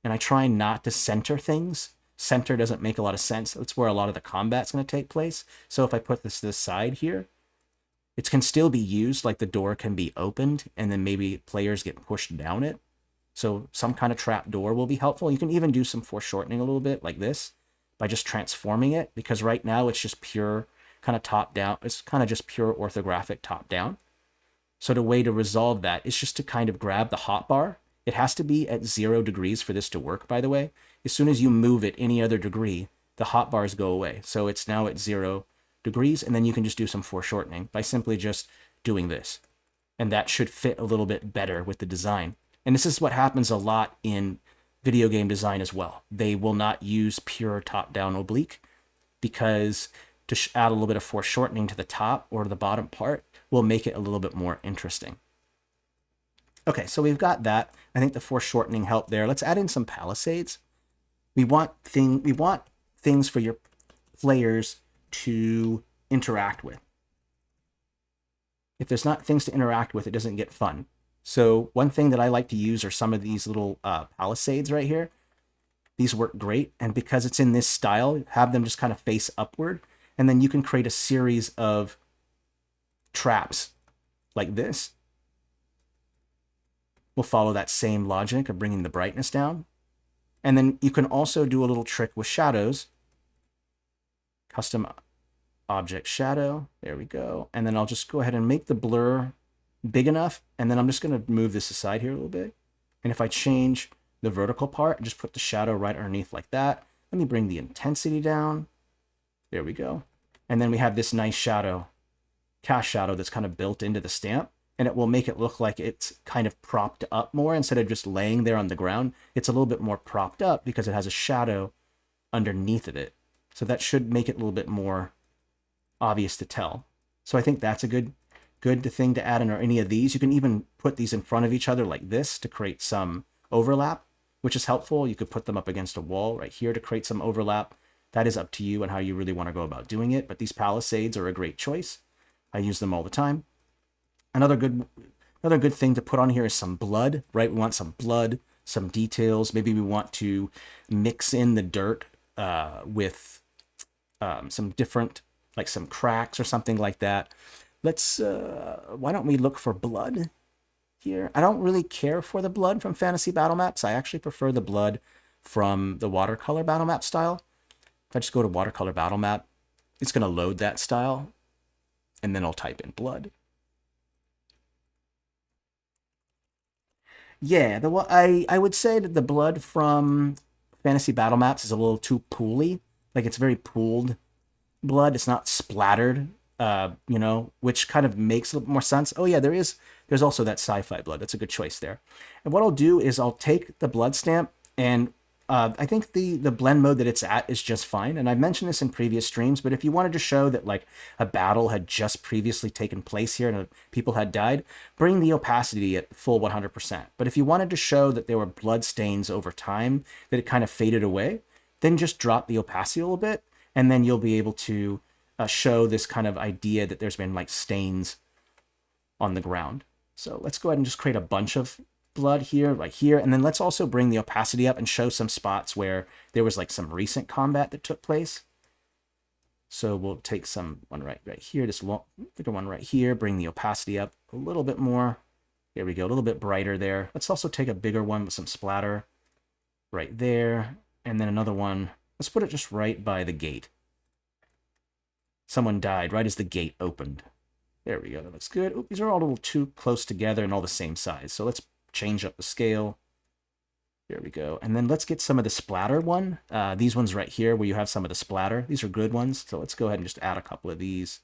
And I try not to center things. Center doesn't make a lot of sense. That's where a lot of the combat's going to take place. So if I put this to the side here, it can still be used, like the door can be opened and then maybe players get pushed down it. So some kind of trap door will be helpful. You can even do some foreshortening a little bit like this by just transforming it, because right now it's just pure kind of top down. It's kind of just pure orthographic top down. So the way to resolve that is just to kind of grab the hotbar. It has to be at 0 degrees for this to work, by the way. As soon as you move it any other degree, the hotbars go away. So it's now at 0 degrees, and then you can just do some foreshortening by simply just doing this. And that should fit a little bit better with the design. And this is what happens a lot in video game design as well. They will not use pure top-down oblique because to add a little bit of foreshortening to the top or the bottom part will make it a little bit more interesting. Okay, so we've got that. I think the foreshortening helped there. Let's add in some palisades. We want things for your players to interact with. If there's not things to interact with, it doesn't get fun. So one thing that I like to use are some of these little palisades right here. These work great, and because it's in this style, have them just kind of face upward, and then you can create a series of traps like this. We'll follow that same logic of bringing the brightness down. And then you can also do a little trick with shadows. Custom object shadow. There we go. And then I'll just go ahead and make the blur big enough. And then I'm just going to move this aside here a little bit. And if I change the vertical part, just put the shadow right underneath like that. Let me bring the intensity down. There we go. And then we have this nice shadow, cast shadow that's kind of built into the stamp. And it will make it look like it's kind of propped up more instead of just laying there on the ground. It's a little bit more propped up because it has a shadow underneath of it. So that should make it a little bit more obvious to tell. So I think that's a good thing to add in any of these. You can even put these in front of each other like this to create some overlap, which is helpful. You could put them up against a wall right here to create some overlap. That is up to you and how you really want to go about doing it. But these palisades are a great choice. I use them all the time. Another good Another good thing to put on here is some blood, right? We want some blood, some details. Maybe we want to mix in the dirt with some different, like some cracks or something like that. Let's, why don't we look for blood here? I don't really care for the blood from fantasy battle maps. I actually prefer the blood from the watercolor battle map style. If I just go to watercolor battle map, it's going to load that style, and then I'll type in blood. Yeah, I would say that the blood from fantasy battle maps is a little too pooly. Like it's very pooled blood. It's not splattered, which kind of makes a little more sense. Oh yeah, there's also that sci-fi blood. That's a good choice there. And what I'll do is I'll take the blood stamp, and I think the blend mode that it's at is just fine. And I mentioned this in previous streams, but if you wanted to show that like a battle had just previously taken place here and people had died, bring the opacity at full 100%. But if you wanted to show that there were blood stains over time, that it kind of faded away, then just drop the opacity a little bit, and then you'll be able to show this kind of idea that there's been like stains on the ground. So let's go ahead and just create a bunch of blood here, right here, and then let's also bring the opacity up and show some spots where there was like some recent combat that took place. So we'll take one right here, this bigger one right here, bring the opacity up a little bit more. There we go, a little bit brighter there. Let's also take a bigger one with some splatter right there, and then another one. Let's put it just right by the gate. Someone died right as the gate opened. There we go, that looks good. Oop, these are all a little too close together and all the same size. So let's change up the scale. There we go. And then let's get some of the splatter one. These ones right here where you have some of the splatter. These are good ones. So let's go ahead and just add a couple of these.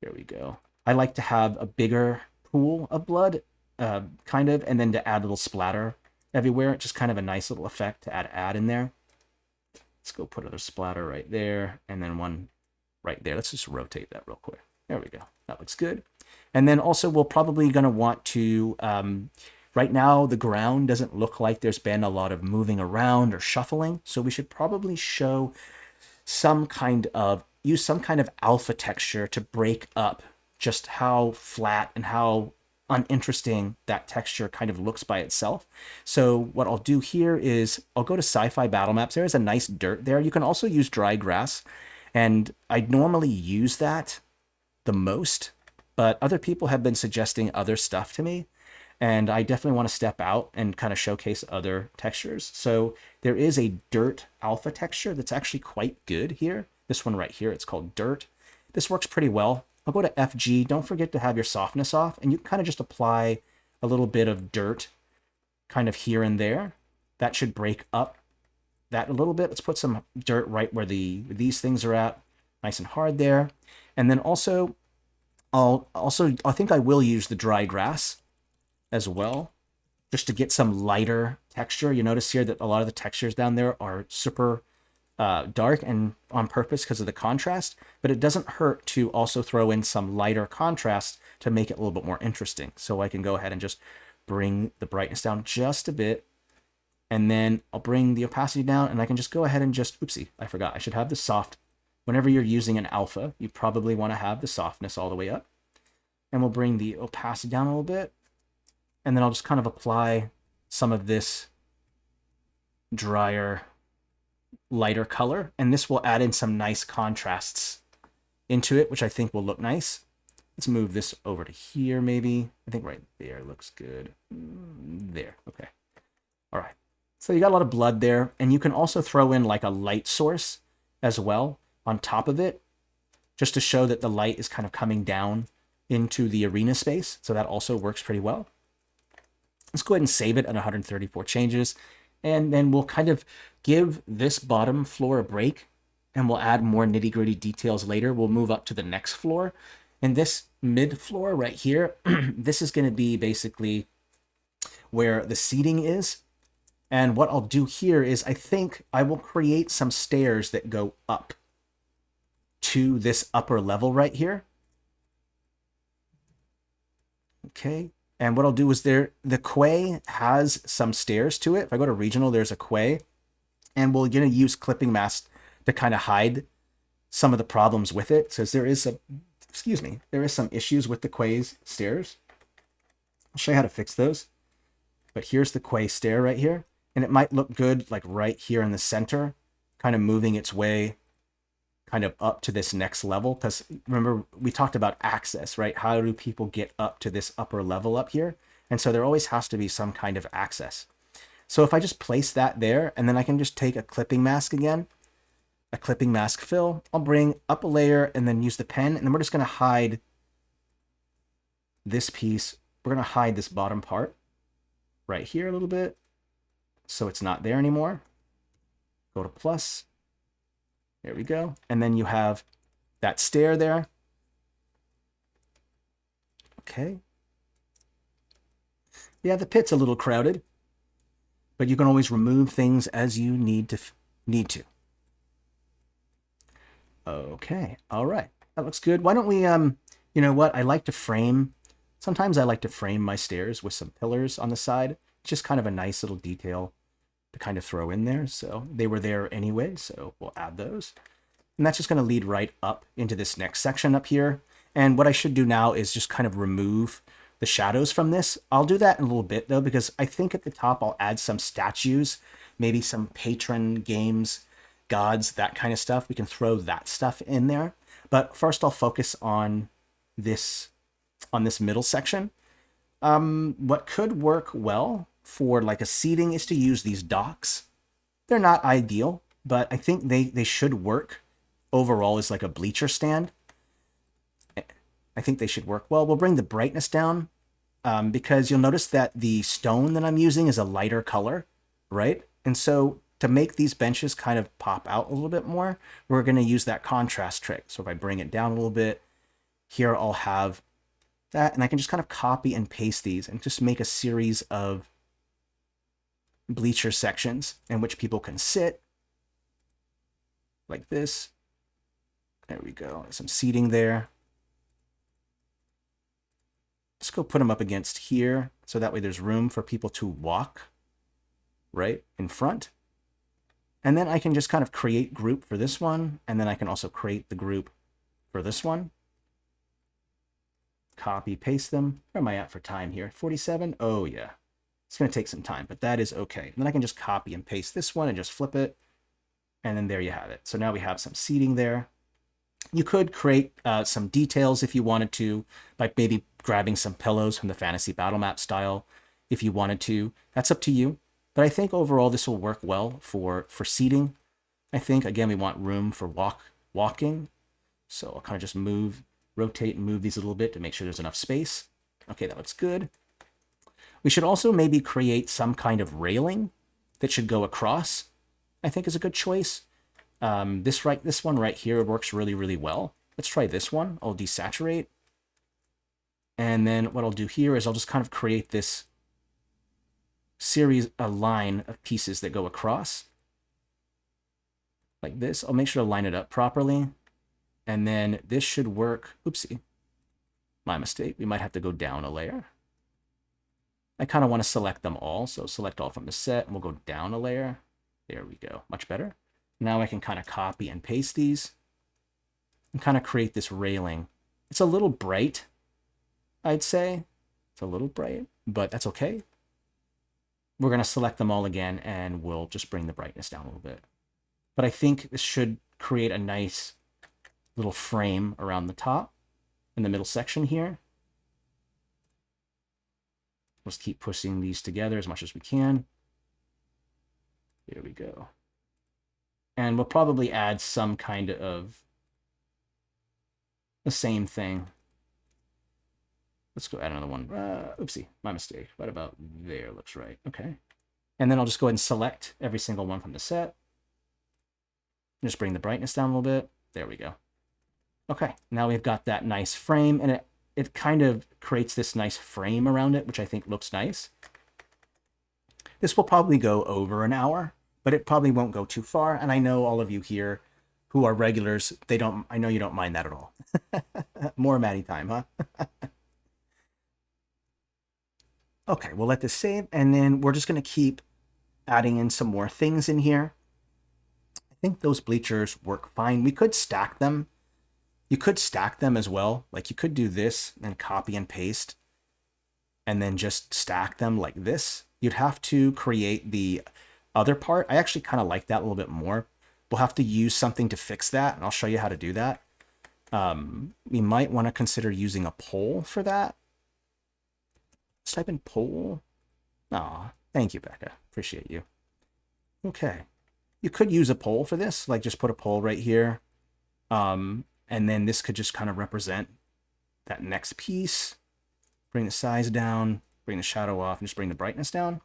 There we go. I like to have a bigger pool of blood, kind of, and then to add a little splatter everywhere. Just kind of a nice little effect to add in there. Let's go put another splatter right there, and then one right there. Let's just rotate that real quick. There we go. That looks good. And then also we're probably going to want to, right now the ground doesn't look like there's been a lot of moving around or shuffling. So we should probably show use some kind of alpha texture to break up just how flat and how uninteresting that texture kind of looks by itself. So what I'll do here is I'll go to sci-fi battle maps. There is a nice dirt there. You can also use dry grass, and I normally use that the most, but other people have been suggesting other stuff to me, and I definitely want to step out and kind of showcase other textures. So there is a dirt alpha texture that's actually quite good here. This one right here, it's called dirt. This works pretty well. I'll go to FG. Don't forget to have your softness off, and you kind of just apply a little bit of dirt kind of here and there. That should break up that a little bit. Let's put some dirt right where these things are at, nice and hard there. And then also, I think I will use the dry grass as well, just to get some lighter texture. You notice here that a lot of the textures down there are super dark, and on purpose because of the contrast, but it doesn't hurt to also throw in some lighter contrast to make it a little bit more interesting. So I can go ahead and just bring the brightness down just a bit, and then I'll bring the opacity down, and I can just go ahead and just, oopsie, I forgot, I should have the soft. Whenever you're using an alpha, you probably want to have the softness all the way up. And we'll bring the opacity down a little bit, and then I'll just kind of apply some of this drier, lighter color, and this will add in some nice contrasts into it, which I think will look nice. Let's move this over to here, maybe. I think right there looks good. There, okay. All right, so you got a lot of blood there, and you can also throw in like a light source as well on top of it, just to show that the light is kind of coming down into the arena space. So that also works pretty well. Let's go ahead and save it at 134 changes. And then we'll kind of give this bottom floor a break, and we'll add more nitty-gritty details later. We'll move up to the next floor. And this mid floor right here, this is going to be basically where the seating is. And what I'll do here is I think I will create some stairs that go up to this upper level right here. Okay. And what I'll do is the quay has some stairs to it. If I go to regional, there's a quay, and we're going to use clipping mask to kind of hide some of the problems with it. So there is some issues with the quay's stairs. I'll show you how to fix those. But here's the quay stair right here. And it might look good like right here in the center, kind of moving its way kind of up to this next level. Because remember, we talked about access, right? How do people get up to this upper level up here? And so there always has to be some kind of access. So if I just place that there, and then I can just take a clipping mask again, a clipping mask fill, I'll bring up a layer and then use the pen, and then we're just going to hide this piece. We're going to hide this bottom part right here a little bit, so it's not there anymore. Go to plus. There we go. And then you have that stair there. Okay. Yeah, the pit's a little crowded, but you can always remove things as you need to. Okay. All right. That looks good. Why don't we, you know what? Sometimes I like to frame my stairs with some pillars on the side. It's just kind of a nice little detail to kind of throw in there. So they were there anyway, so we'll add those. And that's just going to lead right up into this next section up here. And what I should do now is just kind of remove the shadows from this. I'll do that in a little bit though, because I think at the top I'll add some statues, maybe some patron games, gods, that kind of stuff. We can throw that stuff in there. But first I'll focus on this middle section. What could work well for like a seating is to use these docks. They're not ideal, but I think they should work overall as like a bleacher stand. I think they should work well. We'll bring the brightness down because you'll notice that the stone that I'm using is a lighter color, right? And so to make these benches kind of pop out a little bit more, we're going to use that contrast trick. So if I bring it down a little bit, here I'll have that, and I can just kind of copy and paste these and just make a series of bleacher sections in which people can sit like this. There we go. Some seating there. Let's go put them up against here, so that way there's room for people to walk right in front. And then I can just kind of create group for this one, and then I can also create the group for this one. Copy, paste them. Where am I at for time here? 47? Oh yeah. It's going to take some time, but that is okay. And then I can just copy and paste this one and just flip it. And then there you have it. So now we have some seating there. You could create some details if you wanted to, by maybe grabbing some pillows from the fantasy battle map style if you wanted to. That's up to you. But I think overall this will work well for seating. I think, again, we want room for walking. So I'll kind of just rotate and move these a little bit to make sure there's enough space. Okay, that looks good. We should also maybe create some kind of railing that should go across, I think is a good choice. This one right here works really, really well. Let's try this one. I'll desaturate. And then what I'll do here is I'll just kind of create this a line of pieces that go across like this. I'll make sure to line it up properly. And then this should work. Oopsie. My mistake. We might have to go down a layer. I kind of want to select them all. So select all from the set and we'll go down a layer. There we go. Much better. Now I can kind of copy and paste these and kind of create this railing. It's a little bright, I'd say. It's a little bright, but that's okay. We're going to select them all again and we'll just bring the brightness down a little bit. But I think this should create a nice little frame around the top in the middle section here. Let's keep pushing these together as much as we can. There we go. And we'll probably add some kind of the same thing. Let's go add another one. Oopsie, my mistake. Right about there looks right. Okay. And then I'll just go ahead and select every single one from the set. Just bring the brightness down a little bit. There we go. Okay, now we've got that nice frame, and it kind of creates this nice frame around it, which I think looks nice. This will probably go over an hour, but it probably won't go too far. And I know all of you here who are regulars, I know you don't mind that at all. More Maddie time, huh? Okay, we'll let this save, and then we're just going to keep adding in some more things in here. I think those bleachers work fine. We could stack them. You could stack them as well. Like you could do this and copy and paste and then just stack them like this. You'd have to create the other part. I actually kind of like that a little bit more. We'll have to use something to fix that, and I'll show you how to do that. We might want to consider using a pole for that. Let's type in pole. Aw, thank you, Becca. Appreciate you. Okay. You could use a pole for this, like just put a pole right here. And then this could just kind of represent that next piece. Bring the size down, bring the shadow off, and just bring the brightness down.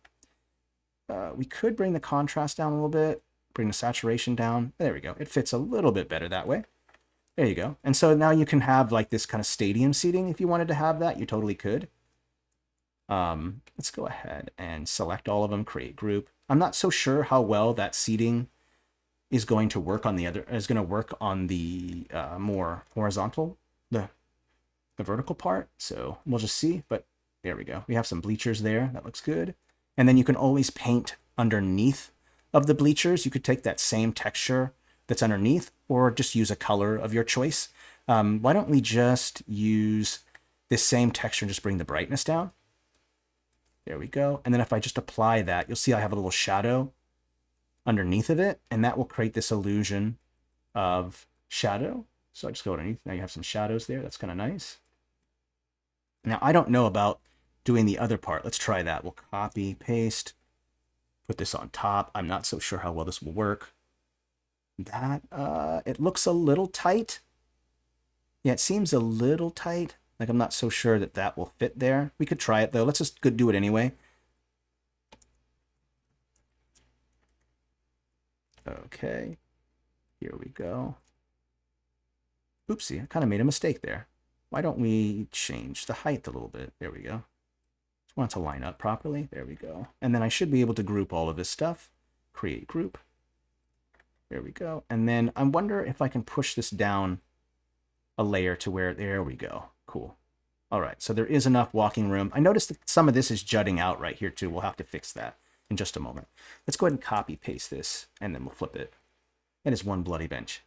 We could bring the contrast down a little bit, bring the saturation down. There we go. It fits a little bit better that way. There you go. And so now you can have like this kind of stadium seating. If you wanted to have that, you totally could. Let's go ahead and select all of them, create group. I'm not so sure how well that seating is going to work on the more horizontal, the vertical part. So we'll just see, but there we go. We have some bleachers there. That looks good. And then you can always paint underneath of the bleachers. You could take that same texture that's underneath or just use a color of your choice. Why don't we just use this same texture and just bring the brightness down? There we go. And then if I just apply that, you'll see I have a little shadow underneath of it, and that will create this illusion of shadow. So I just go underneath. Now you have some shadows there. That's kind of nice. Now I don't know about doing the other part. Let's try that. We'll copy, paste, put this on top. I'm not so sure how well this will work. That, it looks a little tight. Yeah, it seems a little tight. Like, I'm not so sure that that will fit there. We could try it, though. Let's just go do it anyway. Okay. Here we go. Oopsie, I kind of made a mistake there. Why don't we change the height a little bit? There we go. Just want it to line up properly. There we go. And then I should be able to group all of this stuff. Create group. There we go. And then I wonder if I can push this down a layer to where, there we go. Cool. All right, so there is enough walking room. I noticed that some of this is jutting out right here too. We'll have to fix that in just a moment. Let's go ahead and copy paste this, and then we'll flip it. That is one bloody bench.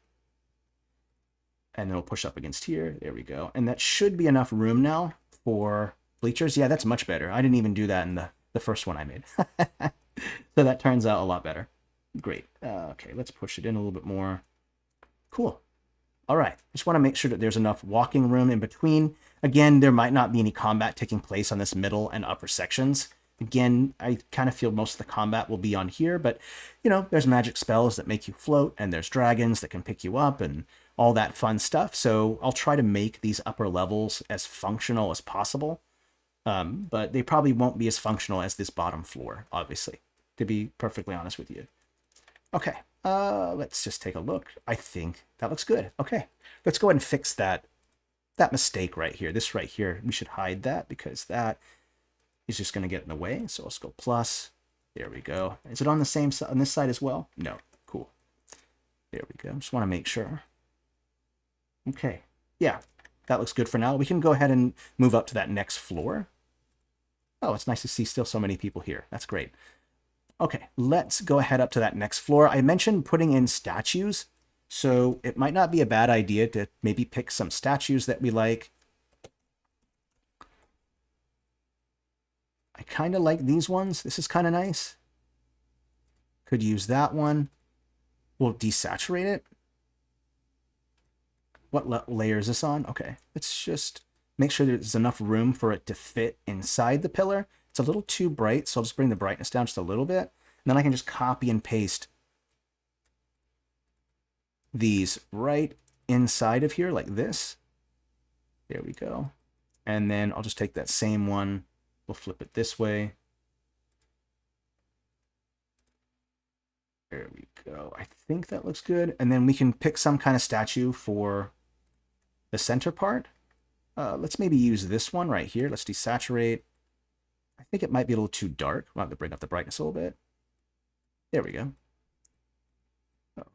And then we'll push up against here. There we go. And that should be enough room now for bleachers. Yeah, that's much better. I didn't even do that in the first one I made. So that turns out a lot better. Great. Okay, let's push it in a little bit more. Cool. All right, just want to make sure that there's enough walking room in between. Again, there might not be any combat taking place on this middle and upper sections. Again, I kind of feel most of the combat will be on here, but, you know, there's magic spells that make you float, and there's dragons that can pick you up, and all that fun stuff. So I'll try to make these upper levels as functional as possible, but they probably won't be as functional as this bottom floor, obviously, to be perfectly honest with you. Okay. Let's just take a look. I think that looks good. Okay, let's go ahead and fix that mistake right here. This right here, we should hide that because that is just going to get in the way. So let's go plus. There we go. Is it on the same side on this side as well? No. Cool. There we go. Just want to make sure. Okay. Yeah, that looks good for now. We can go ahead and move up to that next floor. Oh, it's nice to see still so many people here. That's great. Okay, let's go ahead up to that next floor. I mentioned putting in statues, so it might not be a bad idea to maybe pick some statues that we like. I kind of like these ones. This is kind of nice. Could use that one. We'll desaturate it. What layer is this on? Okay, let's just make sure there's enough room for it to fit inside the pillar. It's a little too bright, so I'll just bring the brightness down just a little bit. And then I can just copy and paste these right inside of here like this. There we go. And then I'll just take that same one. We'll flip it this way. There we go. I think that looks good. And then we can pick some kind of statue for the center part. Let's maybe use this one right here. Let's desaturate. I think it might be a little too dark. We'll have to bring up the brightness a little bit. There we go.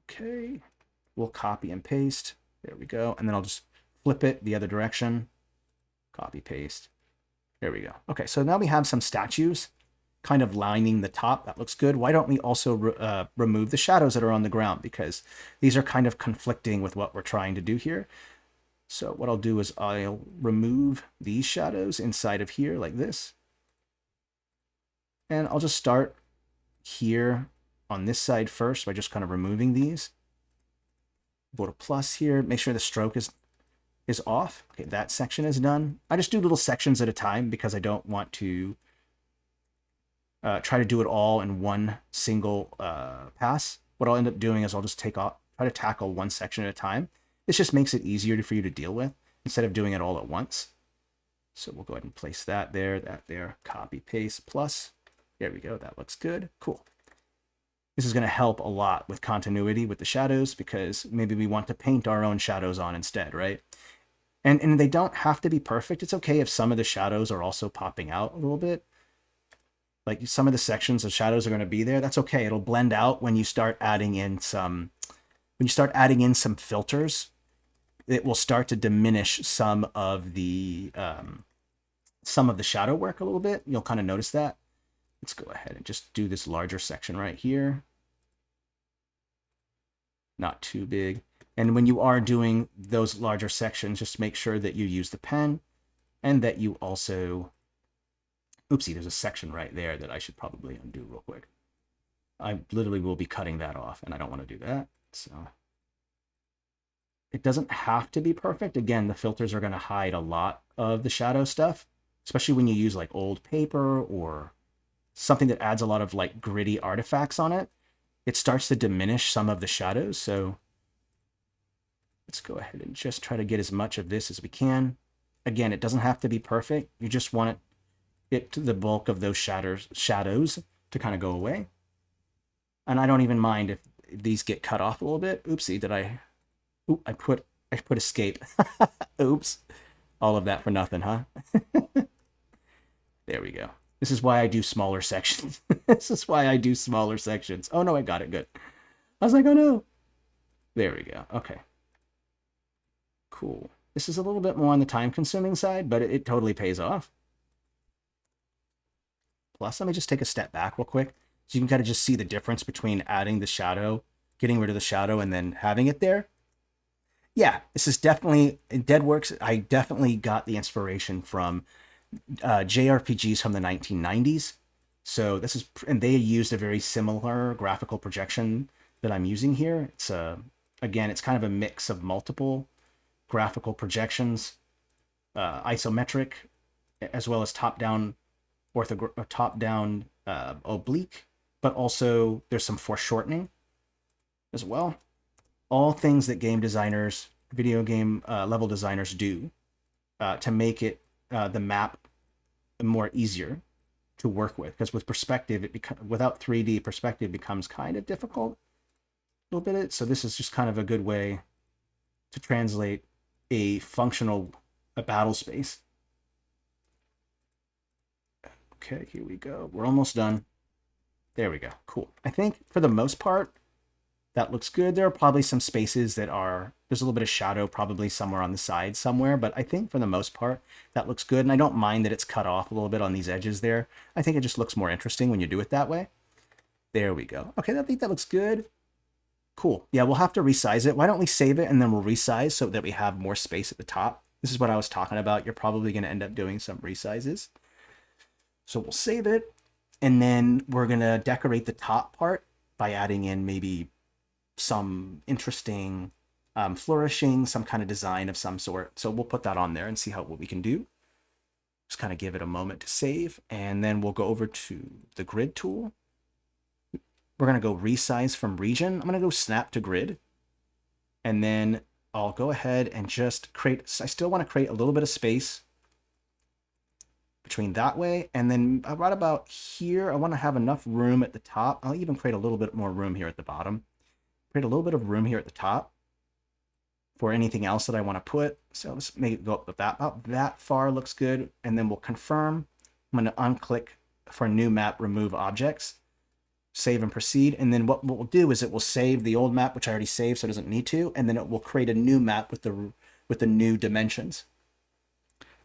Okay. We'll copy and paste. There we go. And then I'll just flip it the other direction. Copy, paste. There we go. Okay, so now we have some statues kind of lining the top. That looks good. Why don't we also remove the shadows that are on the ground? Because these are kind of conflicting with what we're trying to do here. So what I'll do is I'll remove these shadows inside of here like this. And I'll just start here on this side first by just kind of removing these. Go to plus here, make sure the stroke is off. Okay, that section is done. I just do little sections at a time because I don't want to try to do it all in one single pass. What I'll end up doing is I'll just try to tackle one section at a time. This just makes it easier for you to deal with instead of doing it all at once. So we'll go ahead and place that there, copy, paste, plus. There we go, that looks good, cool. This is gonna help a lot with continuity with the shadows because maybe we want to paint our own shadows on instead, right? And they don't have to be perfect. It's okay if some of the shadows are also popping out a little bit. Like some of the sections of shadows are going to be there. That's okay. It'll blend out when you start adding in some filters. It will start to diminish some of the shadow work a little bit. You'll kind of notice that. Let's go ahead and just do this larger section right here. Not too big. And when you are doing those larger sections, just make sure that you use the pen and that you also, oopsie, there's a section right there that I should probably undo real quick. I literally will be cutting that off and I don't want to do that. So it doesn't have to be perfect. Again, the filters are going to hide a lot of the shadow stuff, especially when you use like old paper or something that adds a lot of like gritty artifacts on it. It starts to diminish some of the shadows. So let's go ahead and just try to get as much of this as we can. Again, it doesn't have to be perfect. You just want it to the bulk of those shadows to kind of go away. And I don't even mind if these get cut off a little bit. Oopsie, I put escape. Oops. All of that for nothing, huh? There we go. This is why I do smaller sections. This is why I do smaller sections. Oh no, I got it, good. I was like, oh no. There we go, okay. Cool. This is a little bit more on the time-consuming side, but it totally pays off. Plus, let me just take a step back real quick so you can kind of just see the difference between adding the shadow, getting rid of the shadow, and then having it there. Yeah, this is definitely, in Deadworks, I definitely got the inspiration from JRPGs from the 1990s. So this is, and they used a very similar graphical projection that I'm using here. It's again, it's kind of a mix of multiple graphical projections, isometric, as well as top-down oblique, but also there's some foreshortening as well. All things that game designers, video game level designers do to make it the map more easier to work with. Because with perspective, without 3D perspective becomes kind of difficult a little bit. So this is just kind of a good way to translate a functional battle space. Okay, here we go. We're almost done. There we go. Cool. I think for the most part, that looks good. There are probably some spaces that there's a little bit of shadow probably somewhere on the side somewhere, but I think for the most part, that looks good. And I don't mind that it's cut off a little bit on these edges there. I think it just looks more interesting when you do it that way. There we go. Okay, I think that looks good. Cool. Yeah, we'll have to resize it. Why don't we save it and then we'll resize so that we have more space at the top. This is what I was talking about. You're probably going to end up doing some resizes. So we'll save it. And then we're going to decorate the top part by adding in maybe some interesting flourishing, some kind of design of some sort. So we'll put that on there and see what we can do. Just kind of give it a moment to save. And then we'll go over to the grid tool. We're going to go resize from region. I'm going to go snap to grid. And then I'll go ahead and just create, I still want to create a little bit of space between that way. And then right about here, I want to have enough room at the top. I'll even create a little bit more room here at the bottom. Create a little bit of room here at the top for anything else that I want to put. So let's make it go up about that far. Looks good. And then we'll confirm. I'm going to unclick for new map, remove objects. Save and proceed. And then what we'll do is it will save the old map, which I already saved, so it doesn't need to. And then it will create a new map with the new dimensions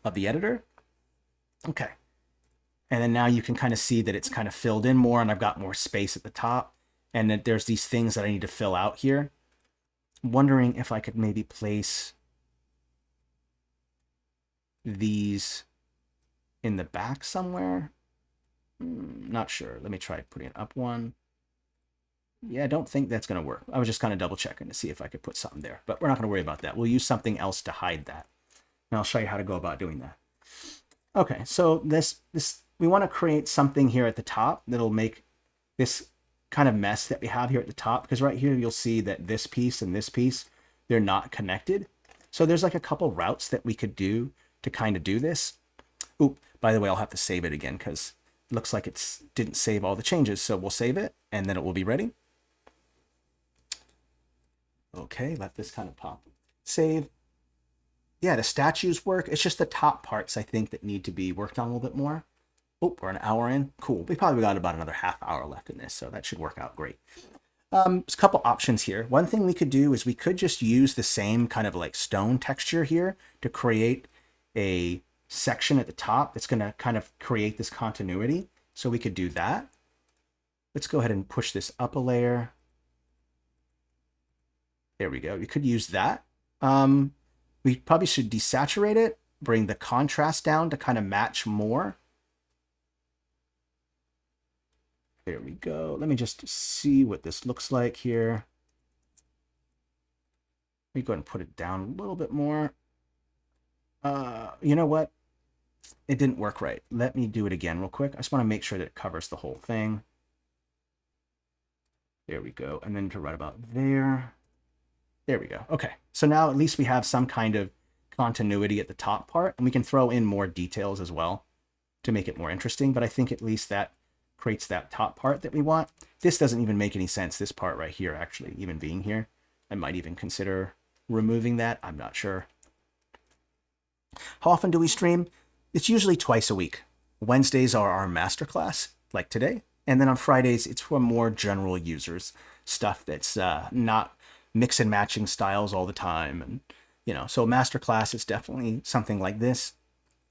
of the editor. Okay. And then now you can kind of see that it's kind of filled in more and I've got more space at the top. And then there's these things that I need to fill out here. I'm wondering if I could maybe place these in the back somewhere. Not sure. Let me try putting it up one. Yeah, I don't think that's going to work. I was just kind of double checking to see if I could put something there, but we're not going to worry about that. We'll use something else to hide that. And I'll show you how to go about doing that. Okay, so this we want to create something here at the top that'll make this kind of mess that we have here at the top, because right here you'll see that this piece and this piece, they're not connected. So there's like a couple routes that we could do to kind of do this. Oop, by the way, I'll have to save it again because it looks like it didn't save all the changes. So we'll save it and then it will be ready. Okay, let this kind of pop. Save. Yeah, the statues work. It's just the top parts, I think, that need to be worked on a little bit more. Oh, we're an hour in. Cool. We probably got about another half hour left in this, so that should work out great. There's a couple options here. One thing we could do is we could just use the same kind of like stone texture here to create a section at the top that's going to kind of create this continuity. So we could do that. Let's go ahead and push this up a layer. There we go. We could use that. We probably should desaturate it, bring the contrast down to kind of match more. There we go. Let me just see what this looks like here. Let me go ahead and put it down a little bit more. You know what? It didn't work right. Let me do it again real quick. I just want to make sure that it covers the whole thing. There we go. And then to right about there. There we go. Okay. So now at least we have some kind of continuity at the top part, and we can throw in more details as well to make it more interesting. But I think at least that creates that top part that we want. This doesn't even make any sense, this part right here, actually, even being here. I might even consider removing that. I'm not sure. How often do we stream? It's usually twice a week. Wednesdays are our masterclass, like today. And then on Fridays, it's for more general users, stuff that's not mix and matching styles all the time. And, you know, so masterclass is definitely something like this.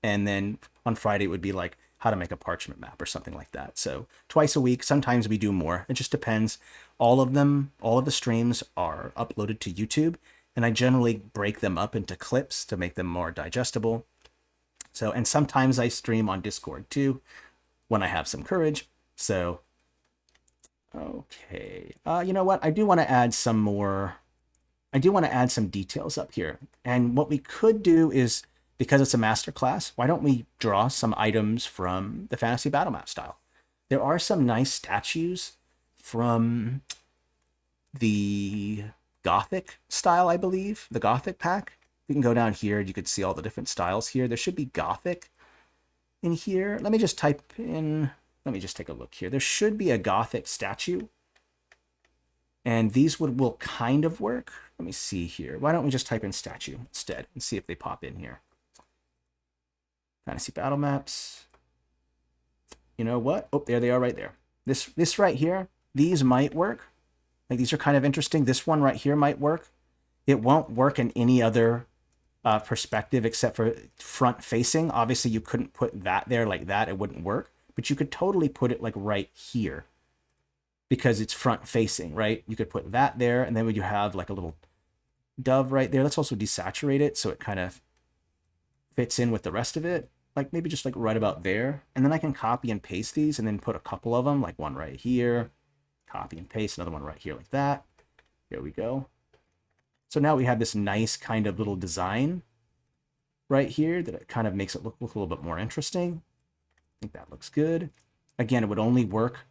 And then on Friday, it would be like how to make a parchment map or something like that. So twice a week, sometimes we do more. It just depends. All of the streams are uploaded to YouTube, and I generally break them up into clips to make them more digestible. So, and sometimes I stream on Discord too, when I have some courage. So, okay. You know what? I do want to add some details up here. And what we could do is, because it's a masterclass, why don't we draw some items from the Fantasy Battle Map style? There are some nice statues from the Gothic style, I believe, the Gothic pack. We can go down here and you could see all the different styles here. There should be Gothic in here. Let me just type in, let me just take a look here. There should be a Gothic statue. And these will kind of work. Let me see here. Why don't we just type in statue instead and see if they pop in here. Fantasy Battle Maps. You know what? Oh, there they are right there. This right here, these might work. Like, these are kind of interesting. This one right here might work. It won't work in any other perspective except for front facing. Obviously, you couldn't put that there like that. It wouldn't work. But you could totally put it like right here because it's front facing, right? You could put that there, and then would you have like a little dove right there. Let's also desaturate it so it kind of fits in with the rest of it. Like maybe just like right about there. And then I can copy and paste these and then put a couple of them, like one right here, copy and paste another one right here like that. There we go. So now we have this nice kind of little design right here that it kind of makes it look a little bit more interesting. I think that looks good. Again, it would only work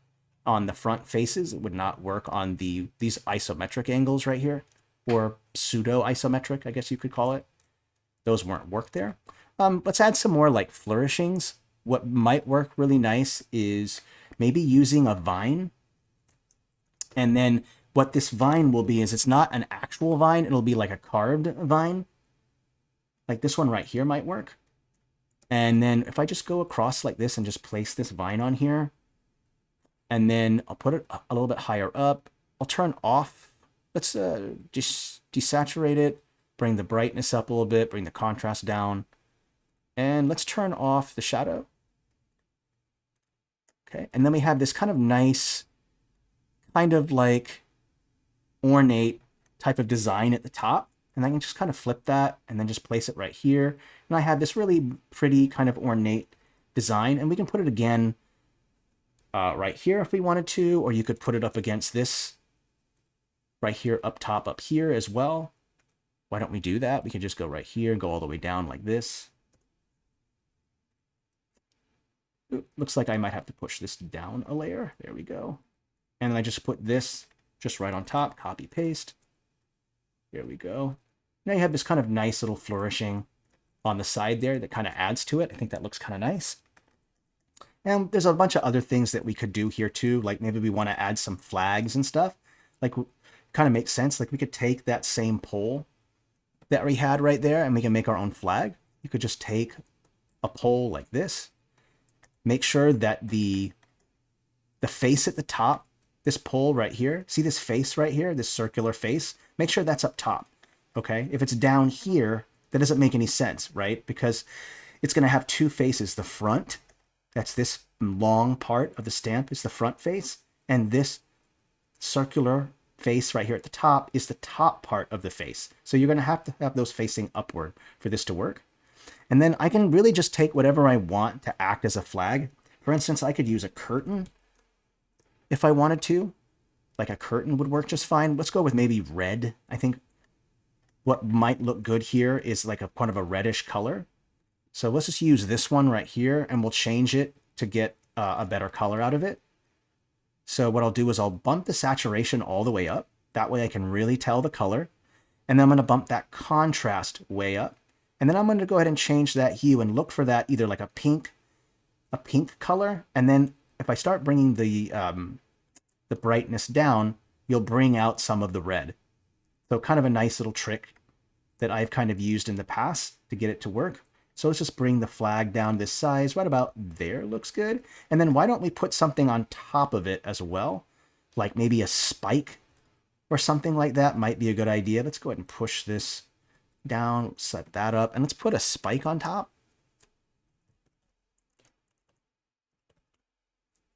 on the front faces. It would not work on these isometric angles right here, or pseudo isometric, I guess you could call it. Those won't work there. Let's add some more like flourishings. What might work really nice is maybe using a vine. And then what this vine will be is it's not an actual vine. It'll be like a carved vine. Like this one right here might work. And then if I just go across like this and just place this vine on here, and then I'll put it a little bit higher up. I'll turn off. Let's just desaturate it, bring the brightness up a little bit, bring the contrast down. And let's turn off the shadow. Okay, and then we have this kind of nice, kind of like ornate type of design at the top. And I can just kind of flip that and then just place it right here. And I have this really pretty kind of ornate design. And we can put it again right here if we wanted to, or you could put it up against this right here up top up here as well. Why don't we do that? We can just go right here and go all the way down like this. Ooh, looks like I might have to push this down a layer. There we go. And then I just put this just right on top, copy, paste. There we go. Now you have this kind of nice little flourishing on the side there that kind of adds to it. I think that looks kind of nice. And there's a bunch of other things that we could do here too. Like maybe we want to add some flags and stuff. Like kind of makes sense. Like we could take that same pole that we had right there and we can make our own flag. You could just take a pole like this. Make sure that the face at the top, this pole right here, see this face right here, this circular face, make sure that's up top, okay? If it's down here, that doesn't make any sense, right? Because it's gonna have two faces. The front, that's this long part of the stamp is the front face, and this circular face right here at the top is the top part of the face. So you're gonna have to have those facing upward for this to work. And then I can really just take whatever I want to act as a flag. For instance, I could use a curtain if I wanted to. Like a curtain would work just fine. Let's go with maybe red. I think what might look good here is like a kind of a reddish color. So let's just use this one right here and we'll change it to get a better color out of it. So what I'll do is I'll bump the saturation all the way up. That way I can really tell the color. And then I'm going to bump that contrast way up. And then I'm going to go ahead and change that hue and look for that either like a pink color. And then if I start bringing the brightness down, you'll bring out some of the red. So kind of a nice little trick that I've kind of used in the past to get it to work. So let's just bring the flag down this size, right about there looks good. And then why don't we put something on top of it as well? Like maybe a spike or something like that might be a good idea. Let's go ahead and push this down, set that up, and let's put a spike on top.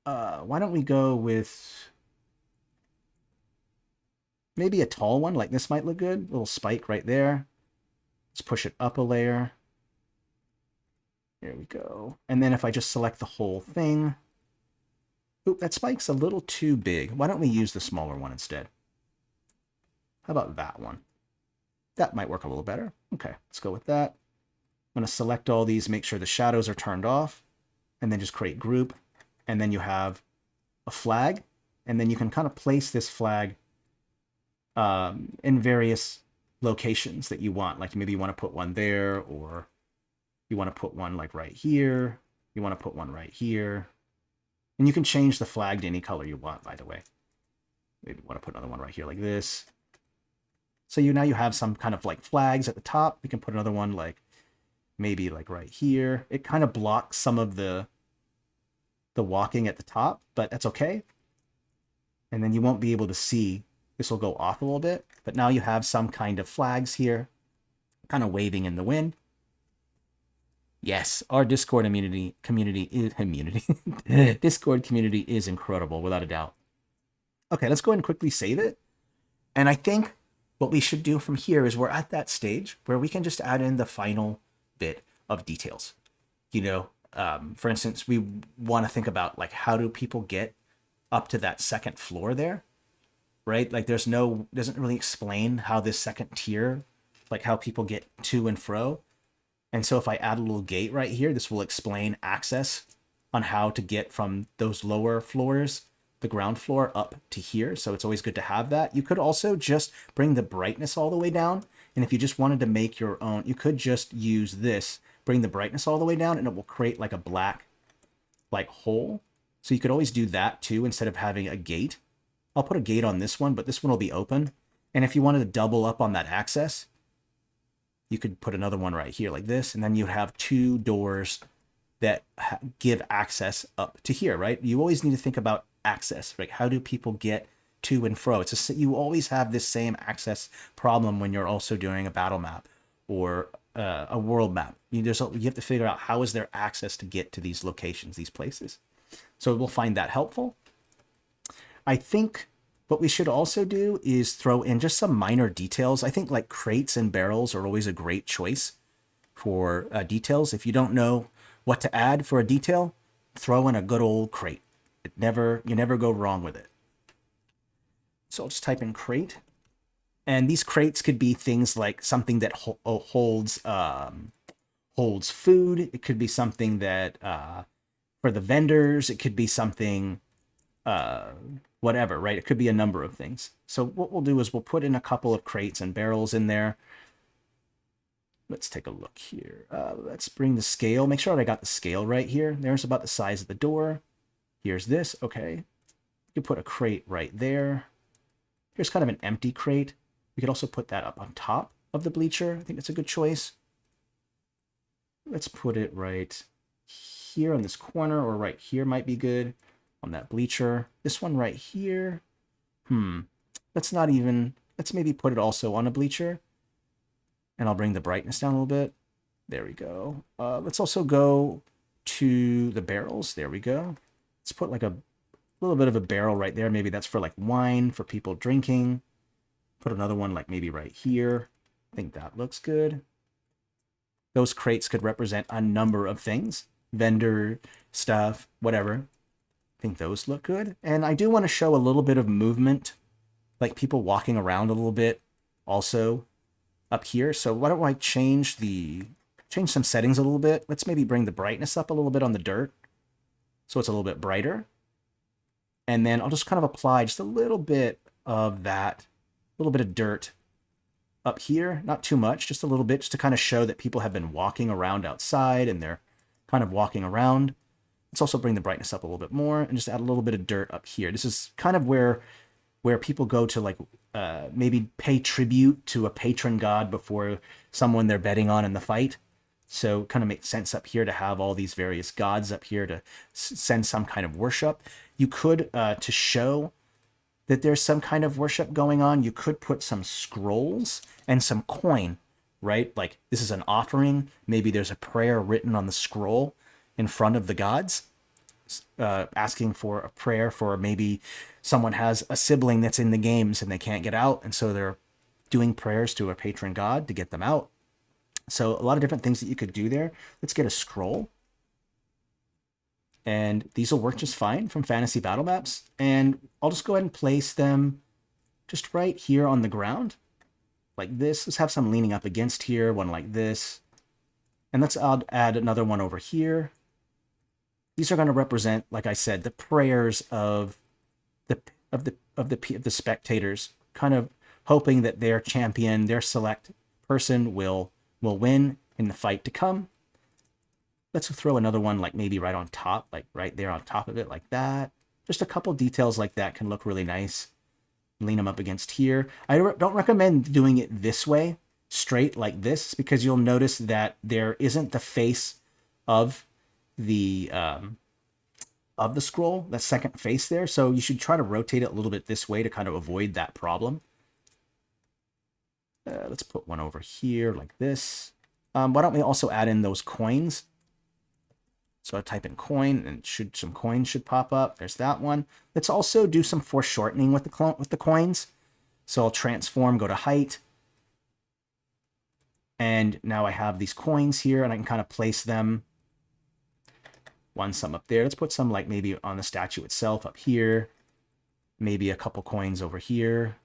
Why don't we go with maybe a tall one, like this might look good. Little spike right there. Let's push it up a layer. There we go. And then if I just select the whole thing, oop, that spike's a little too big. Why don't we use the smaller one instead? How about that one? That might work a little better. Okay, let's go with that. I'm going to select all these, make sure the shadows are turned off, and then just create group. And then you have a flag, and then you can kind of place this flag in various locations that you want. Like maybe you want to put one there, or you want to put one like right here. You want to put one right here. And you can change the flag to any color you want, by the way. Maybe you want to put another one right here like this. So now you have some kind of like flags at the top. We can put another one like maybe like right here. It kind of blocks some of the walking at the top, but that's okay. And then you won't be able to see. This will go off a little bit, but now you have some kind of flags here, kind of waving in the wind. Yes, our Discord community is Discord community is incredible, without a doubt. Okay, let's go ahead and quickly save it. And I think what we should do from here is we're at that stage where we can just add in the final bit of details. You know, for instance, we want to think about like, how do people get up to that second floor there, right? Like doesn't really explain how this second tier, like how people get to and fro. And so if I add a little gate right here, this will explain access on how to get from those lower floors, the ground floor, up to here. So it's always good to have that. You could also just bring the brightness all the way down. And if you just wanted to make your own, you could just use this, bring the brightness all the way down, and it will create like a black like hole. So you could always do that too, instead of having a gate. I'll put a gate on this one, but this one will be open. And if you wanted to double up on that access, you could put another one right here like this, and then you have two doors that give access up to here, right? You always need to think about access, right? How do people get to and fro? You always have this same access problem when you're also doing a battle map or a world map. You have to figure out how is there access to get to these locations, these places. So we'll find that helpful. I think what we should also do is throw in just some minor details. I think like crates and barrels are always a great choice for details. If you don't know what to add for a detail, throw in a good old crate. You never go wrong with it. So I'll just type in crate. And these crates could be things like something that holds food. It could be something that for the vendors, it could be something whatever, right? It could be a number of things. So what we'll do is we'll put in a couple of crates and barrels in there. Let's take a look here. Let's bring the scale. Make sure that I got the scale right here. There's about the size of the door. Here's this. Okay. You put a crate right there. Here's kind of an empty crate. We could also put that up on top of the bleacher. I think that's a good choice. Let's put it right here in this corner, or right here might be good on that bleacher. This one right here. Let's maybe put it also on a bleacher. And I'll bring the brightness down a little bit. There we go. Let's also go to the barrels. There we go. Let's put like a little bit of a barrel right there. Maybe that's for like wine, for people drinking. Put another one like maybe right here. I think that looks good. Those crates could represent a number of things. Vendor, stuff, whatever. I think those look good. And I do want to show a little bit of movement, like people walking around a little bit also up here. So why don't I change some settings a little bit. Let's maybe bring the brightness up a little bit on the dirt so it's a little bit brighter. And then I'll just kind of apply just a little bit of that, a little bit of dirt up here. Not too much, just a little bit, just to kind of show that people have been walking around outside and they're kind of walking around. Let's also bring the brightness up a little bit more and just add a little bit of dirt up here. This is kind of where people go to like maybe pay tribute to a patron god before someone they're betting on in the fight. So kind of makes sense up here to have all these various gods up here to send some kind of worship. You could, to show that there's some kind of worship going on, you could put some scrolls and some coin, right? Like this is an offering. Maybe there's a prayer written on the scroll in front of the gods, asking for a prayer for maybe someone has a sibling that's in the games and they can't get out. And so they're doing prayers to a patron god to get them out. So a lot of different things that you could do there. Let's get a scroll. And these will work just fine from fantasy battle maps. And I'll just go ahead and place them just right here on the ground like this. Let's have some leaning up against here, one like this. And let's add another one over here. These are going to represent, like I said, the prayers of the spectators, kind of hoping that their champion, their select person will win in the fight to come. Let's throw another one like maybe right on top, like right there on top of it like that. Just a couple details like that can look really nice. Lean them up against here. I don't recommend doing it this way, straight like this, because you'll notice that there isn't the face of the scroll, that second face there. So you should try to rotate it a little bit this way to kind of avoid that problem. Let's put one over here like this. Why don't we also add in those coins? So I type in coin and some coins should pop up. There's that one. Let's also do some foreshortening with the coins. So I'll transform, go to height. And now I have these coins here and I can kind of place them. Some up there. Let's put some like maybe on the statue itself up here. Maybe a couple coins over here.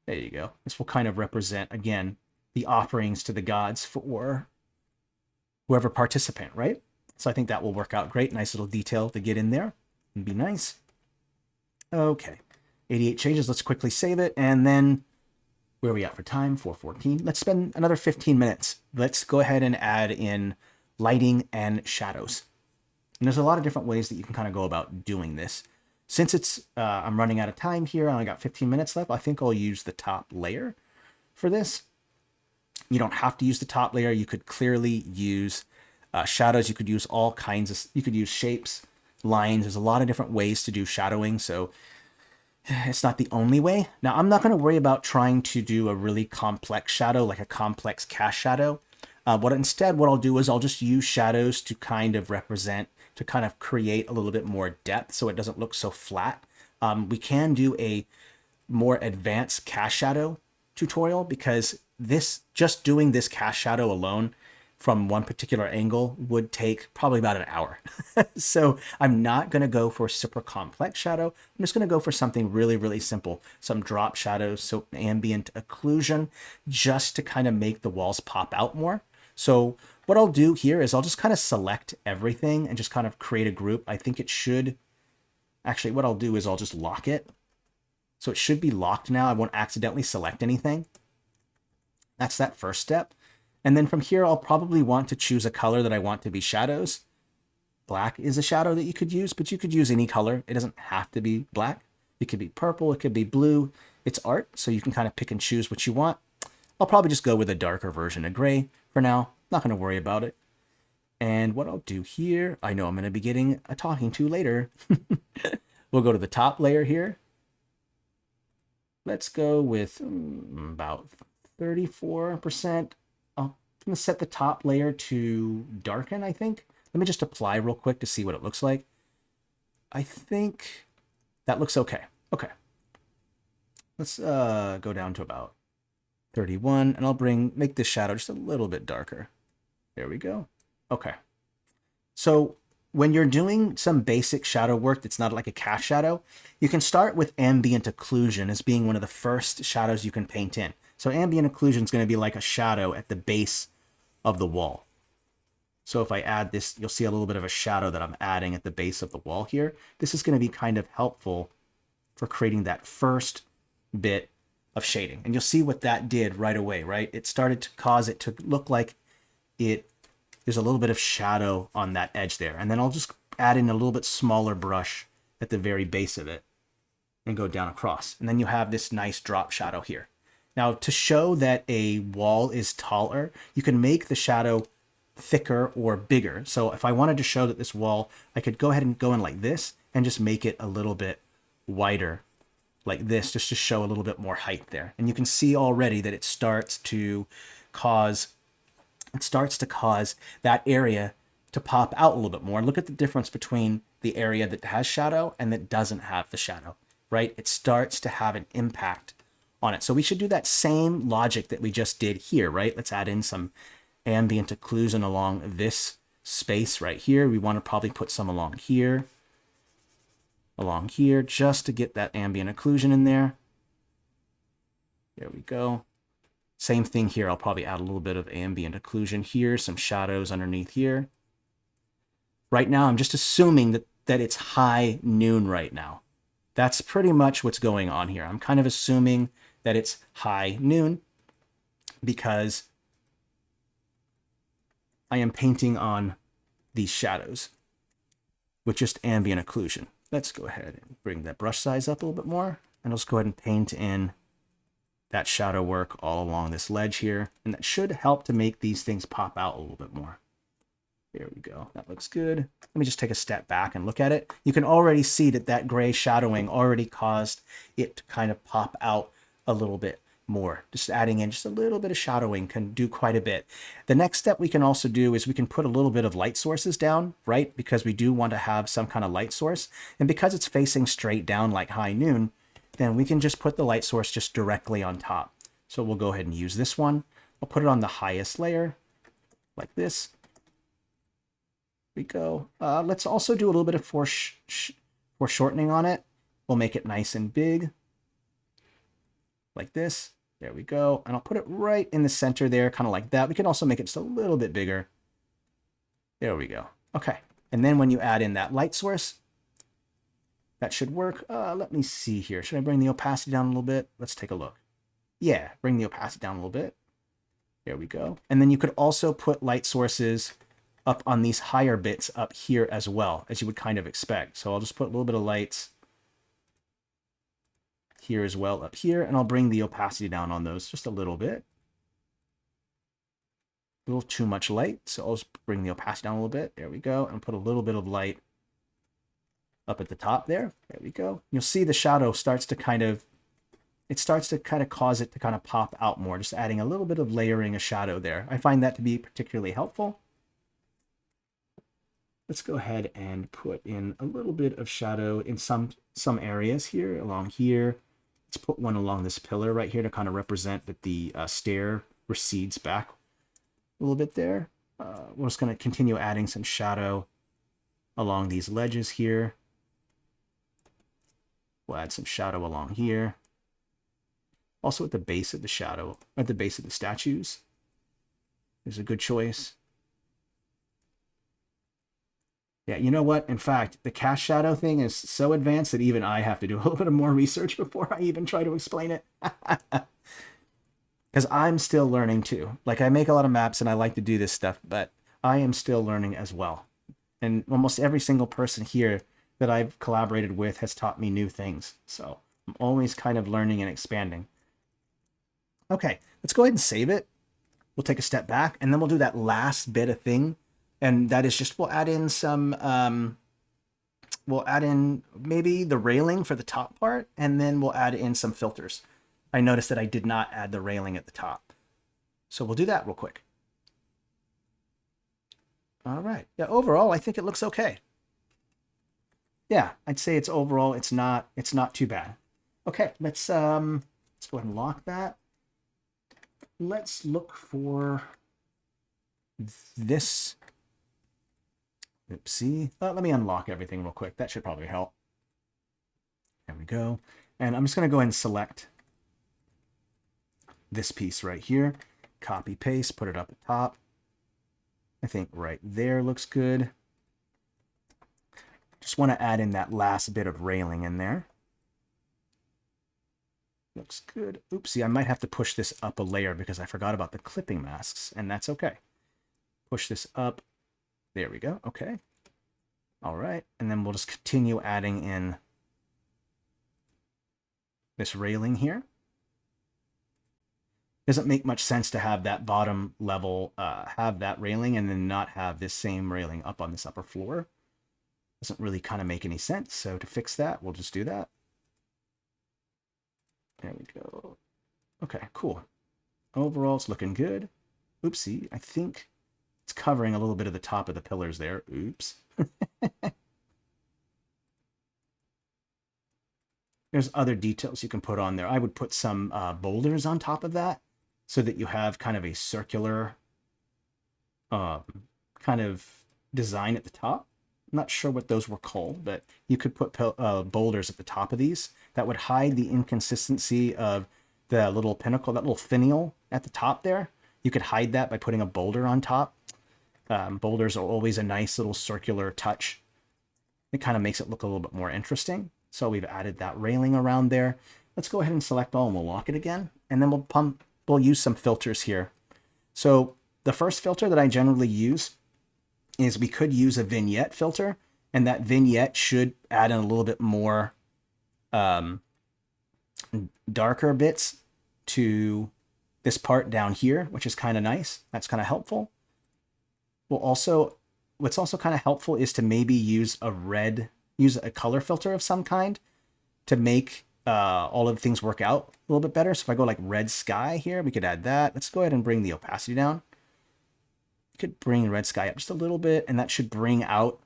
There you go. This will kind of represent, again, the offerings to the gods for whoever participant, right? So I think that will work out great. Nice little detail to get in there and be nice. Okay. 88 changes. Let's quickly save it. And then where are we at for time? 4:14. Let's spend another 15 minutes. Let's go ahead and add in lighting and shadows. And there's a lot of different ways that you can kind of go about doing this. Since it's I'm running out of time here, I only got 15 minutes left, I think I'll use the top layer for this. You don't have to use the top layer. You could clearly use shadows. You could use all kinds of, you could use shapes, lines. There's a lot of different ways to do shadowing. So it's not the only way. Now, I'm not going to worry about trying to do a really complex shadow, like a complex cast shadow. What I'll do is I'll just use shadows to kind of represent, to kind of create a little bit more depth so it doesn't look so flat. We can do a more advanced cast shadow tutorial because just doing this cast shadow alone from one particular angle would take probably about an hour. So I'm not going to go for super complex shadow. I'm just going to go for something really, really simple. Some drop shadows, so ambient occlusion, just to kind of make the walls pop out more. So what I'll do here is I'll just kind of select everything and just kind of create a group. I think it should, actually what I'll do is I'll just lock it. So it should be locked now. I won't accidentally select anything. That's that first step. And then from here, I'll probably want to choose a color that I want to be shadows. Black is a shadow that you could use, but you could use any color. It doesn't have to be black. It could be purple. It could be blue. It's art, so you can kind of pick and choose what you want. I'll probably just go with a darker version of gray for now. Not going to worry about it. And what I'll do here, I know I'm going to be getting a talking to later. We'll go to the top layer here. Let's go with about 34%. I'm going to set the top layer to darken, I think. Let me just apply real quick to see what it looks like. I think that looks okay. Okay. Let's go down to about 31, and I'll make this shadow just a little bit darker. There we go. Okay. So when you're doing some basic shadow work that's not like a cast shadow, you can start with ambient occlusion as being one of the first shadows you can paint in. So ambient occlusion is going to be like a shadow at the base of the wall. So if I add this, you'll see a little bit of a shadow that I'm adding at the base of the wall here. This is going to be kind of helpful for creating that first bit of shading. And you'll see what that did right away, right? It started to cause it to look like there's a little bit of shadow on that edge there. And then I'll just add in a little bit smaller brush at the very base of it and go down across. And then you have this nice drop shadow here. Now, to show that a wall is taller, you can make the shadow thicker or bigger. So if I wanted to show that this wall, I could go ahead and go in like this and just make it a little bit wider like this, just to show a little bit more height there. And you can see already that it starts to cause that area to pop out a little bit more. Look at the difference between the area that has shadow and that doesn't have the shadow, right? It starts to have an impact on it. So we should do that same logic that we just did here, right? Let's add in some ambient occlusion along this space right here. We want to probably put some along here, just to get that ambient occlusion in there. There we go. Same thing here. I'll probably add a little bit of ambient occlusion here, some shadows underneath here. Right now, I'm just assuming that it's high noon right now. That's pretty much what's going on here. I'm kind of assuming that it's high noon because I am painting on these shadows with just ambient occlusion. Let's go ahead and bring that brush size up a little bit more, and let's go ahead and paint in that shadow work all along this ledge here, and that should help to make these things pop out a little bit more. There we go. That looks good. Let me just take a step back and look at it. You can already see that that gray shadowing already caused it to kind of pop out a little bit more. Just adding in just a little bit of shadowing can do quite a bit. The next step we can also do is we can put a little bit of light sources down, right? Because we do want to have some kind of light source. And because it's facing straight down like high noon, then we can just put the light source just directly on top. So we'll go ahead and use this one. I'll put it on the highest layer like this. There we go. Let's also do a little bit of foreshortening on it. We'll make it nice and big like this. There we go. And I'll put it right in the center there, kind of like that. We can also make it just a little bit bigger. There we go. Okay. And then when you add in that light source, that should work. Let me see here. Should I bring the opacity down a little bit? Let's take a look. Yeah, bring the opacity down a little bit. There we go. And then you could also put light sources up on these higher bits up here as well, as you would kind of expect. So I'll just put a little bit of lights here as well up here, and I'll bring the opacity down on those just a little bit. A little too much light, so I'll just bring the opacity down a little bit. There we go. And put a little bit of light up at the top there. There we go. You'll see the shadow starts to kind of cause it to kind of pop out more, just adding a little bit of layering of shadow there. I find that to be particularly helpful. Let's go ahead and put in a little bit of shadow in some areas here, along here. Let's put one along this pillar right here to kind of represent that the stair recedes back a little bit there. We're just going to continue adding some shadow along these ledges here. We'll add some shadow along here. Also at the base of the shadow, at the base of the statues is a good choice. Yeah, you know what? In fact, the cast shadow thing is so advanced that even I have to do a little bit of more research before I even try to explain it. Because I'm still learning too. Like, I make a lot of maps and I like to do this stuff, but I am still learning as well. And almost every single person here that I've collaborated with has taught me new things. So I'm always kind of learning and expanding. Okay, let's go ahead and save it. We'll take a step back and then we'll do that last bit of thing. And that is just, we'll add in some, we'll add in maybe the railing for the top part, and then we'll add in some filters. I noticed that I did not add the railing at the top. So we'll do that real quick. All right. Yeah, overall, I think it looks okay. Yeah, I'd say it's overall, it's not too bad. Okay, let's go ahead and lock that. Let's look for this. Oopsie. Let me unlock everything real quick. That should probably help. There we go. And I'm just going to go ahead and select this piece right here. Copy, paste, put it up at top. I think right there looks good. Just want to add in that last bit of railing in there. Looks good. Oopsie, I might have to push this up a layer because I forgot about the clipping masks, and that's okay. Push this up. There we go. Okay. All right. And then we'll just continue adding in this railing here. Doesn't make much sense to have that bottom level have that railing and then not have this same railing up on this upper floor. Doesn't really kind of make any sense. So to fix that, we'll just do that. There we go. Okay, cool. Overall, it's looking good. Oopsie, I think it's covering a little bit of the top of the pillars there. Oops. There's other details you can put on there. I would put some boulders on top of that so that you have kind of a circular kind of design at the top. I'm not sure what those were called, but you could put boulders at the top of these that would hide the inconsistency of the little pinnacle, that little finial at the top there. You could hide that by putting a boulder on top. Boulders are always a nice little circular touch. It kind of makes it look a little bit more interesting. So we've added that railing around there. Let's go ahead and select all and we'll lock it again. And then we'll use some filters here. So the first filter that I generally use is we could use a vignette filter, and that vignette should add in a little bit more darker bits to this part down here, which is kind of nice. That's kind of helpful. What's also kind of helpful is to maybe use a color filter of some kind to make all of the things work out a little bit better. So if I go like red sky here, we could add that. Let's go ahead and bring the opacity down. Could bring red sky up just a little bit, and that should bring out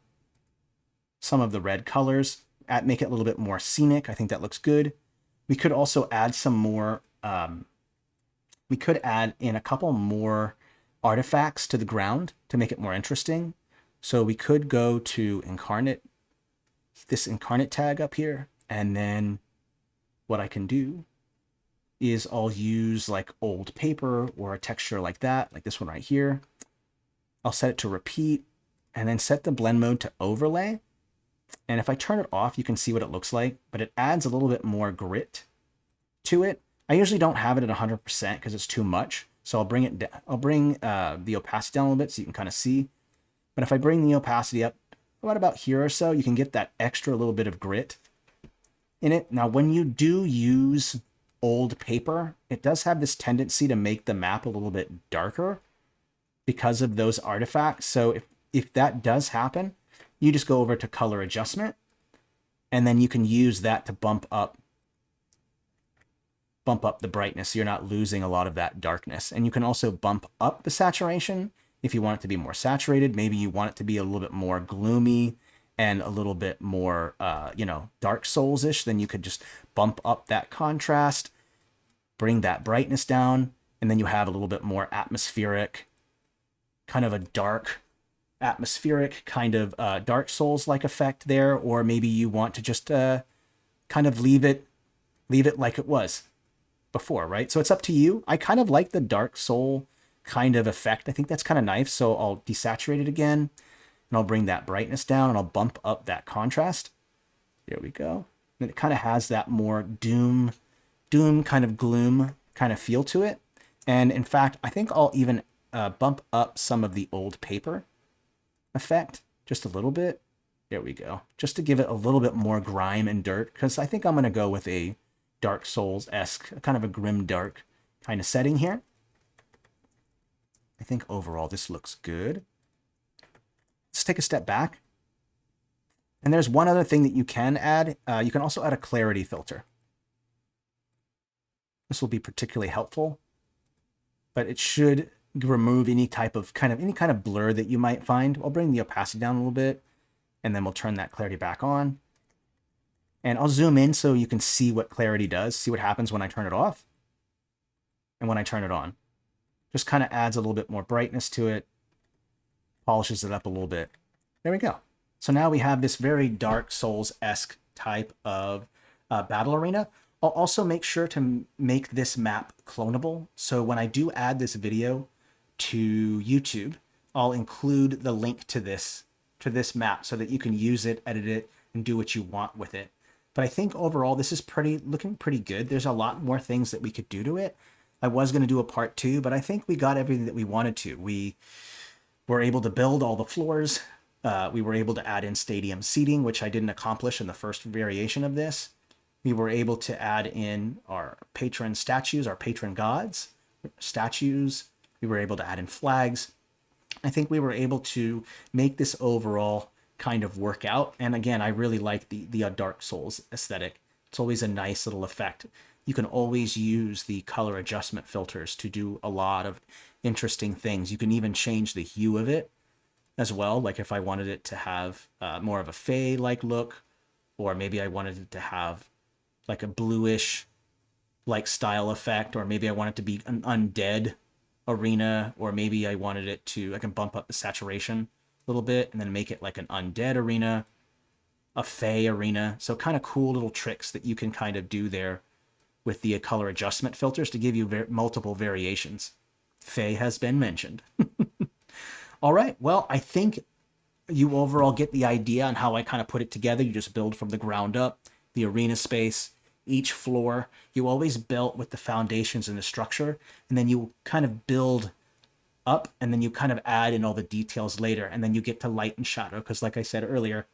some of the red colors, make it a little bit more scenic. I think that looks good. We could also add some more, we could add in a couple more artifacts to the ground to make it more interesting. So we could go to Inkarnate, this Inkarnate tag up here, and then what I can do is I'll use like old paper or a texture like that, like this one right here. I'll set it to repeat and then set the blend mode to overlay. And if I turn it off, you can see what it looks like, but it adds a little bit more grit to it. I usually don't have it at 100% because it's too much. So I'll bring it down. I'll bring the opacity down a little bit so you can kind of see. But if I bring the opacity up about here or so, you can get that extra little bit of grit in it. Now, when you do use old paper, it does have this tendency to make the map a little bit darker because of those artifacts. So if that does happen, you just go over to color adjustment, and then you can use that to bump up the brightness so you're not losing a lot of that darkness. And you can also bump up the saturation if you want it to be more saturated. Maybe you want it to be a little bit more gloomy and a little bit more, Dark Souls-ish. Then you could just bump up that contrast, bring that brightness down, and then you have a little bit more atmospheric kind of a dark, atmospheric kind of Dark Souls-like effect there, or maybe you want to just kind of leave it like it was before, right? So it's up to you. I kind of like the Dark Soul kind of effect. I think that's kind of nice. So I'll desaturate it again, and I'll bring that brightness down, and I'll bump up that contrast. There we go. And it kind of has that more doom kind of gloom kind of feel to it. And in fact, I think I'll even bump up some of the old paper effect just a little bit. There we go. Just to give it a little bit more grime and dirt, because I think I'm going to go with a Dark Souls-esque, kind of a grim dark kind of setting here. I think overall this looks good. Let's take a step back. And there's one other thing that you can add. You can also add a clarity filter. This will be particularly helpful, but it should remove any kind of blur that you might find. I'll bring the opacity down a little bit, and then we'll turn that clarity back on. And I'll zoom in so you can see what clarity does, see what happens when I turn it off and when I turn it on. Just kind of adds a little bit more brightness to it, polishes it up a little bit. There we go. So now we have this very Dark Souls-esque type of battle arena. I'll also make sure to make this map clonable. So when I do add this video to YouTube, I'll include the link to this map so that you can use it, edit it, and do what you want with it. But I think overall this is looking pretty good. There's a lot more things that we could do to it. I was going to do a part 2, but I think we got everything that we wanted to. We were able to build all the floors. We were able to add in stadium seating, which I didn't accomplish in the first variation of this. We were able to add in our patron statues, our patron gods, statues. We were able to add in flags. I think we were able to make this overall kind of work out. And again, I really like the Dark Souls aesthetic. It's always a nice little effect. You can always use the color adjustment filters to do a lot of interesting things. You can even change the hue of it as well. Like if I wanted it to have more of a Fey-like look, or maybe I wanted it to have like a bluish like style effect, or maybe I want it to be an undead arena, or maybe I wanted it to, I can bump up the saturation a little bit and then make it like an undead arena, a Fey arena. So kind of cool little tricks that you can kind of do there with the color adjustment filters to give you multiple variations. Fey has been mentioned. All right, well, I think you overall get the idea on how I kind of put it together. You just build from the ground up, the arena space, each floor. You always built with the foundations and the structure, and then you kind of build up, and then you kind of add in all the details later, and then you get to light and shadow, because like I said earlier,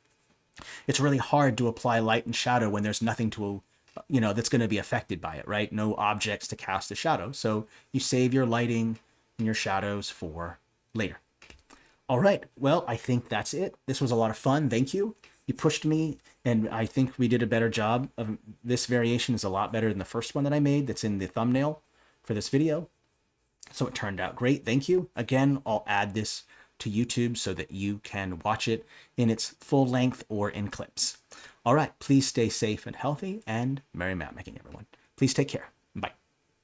it's really hard to apply light and shadow when there's nothing to, that's going to be affected by it, right? No objects to cast a shadow. So you save your lighting and your shadows for later. All right, well, I think that's it. This was a lot of fun. Thank you. You pushed me, and I think we did a better job. This variation is a lot better than the first one that I made that's in the thumbnail for this video. So it turned out great. Thank you. Again, I'll add this to YouTube so that you can watch it in its full length or in clips. All right, please stay safe and healthy, and merry map making, everyone. Please take care.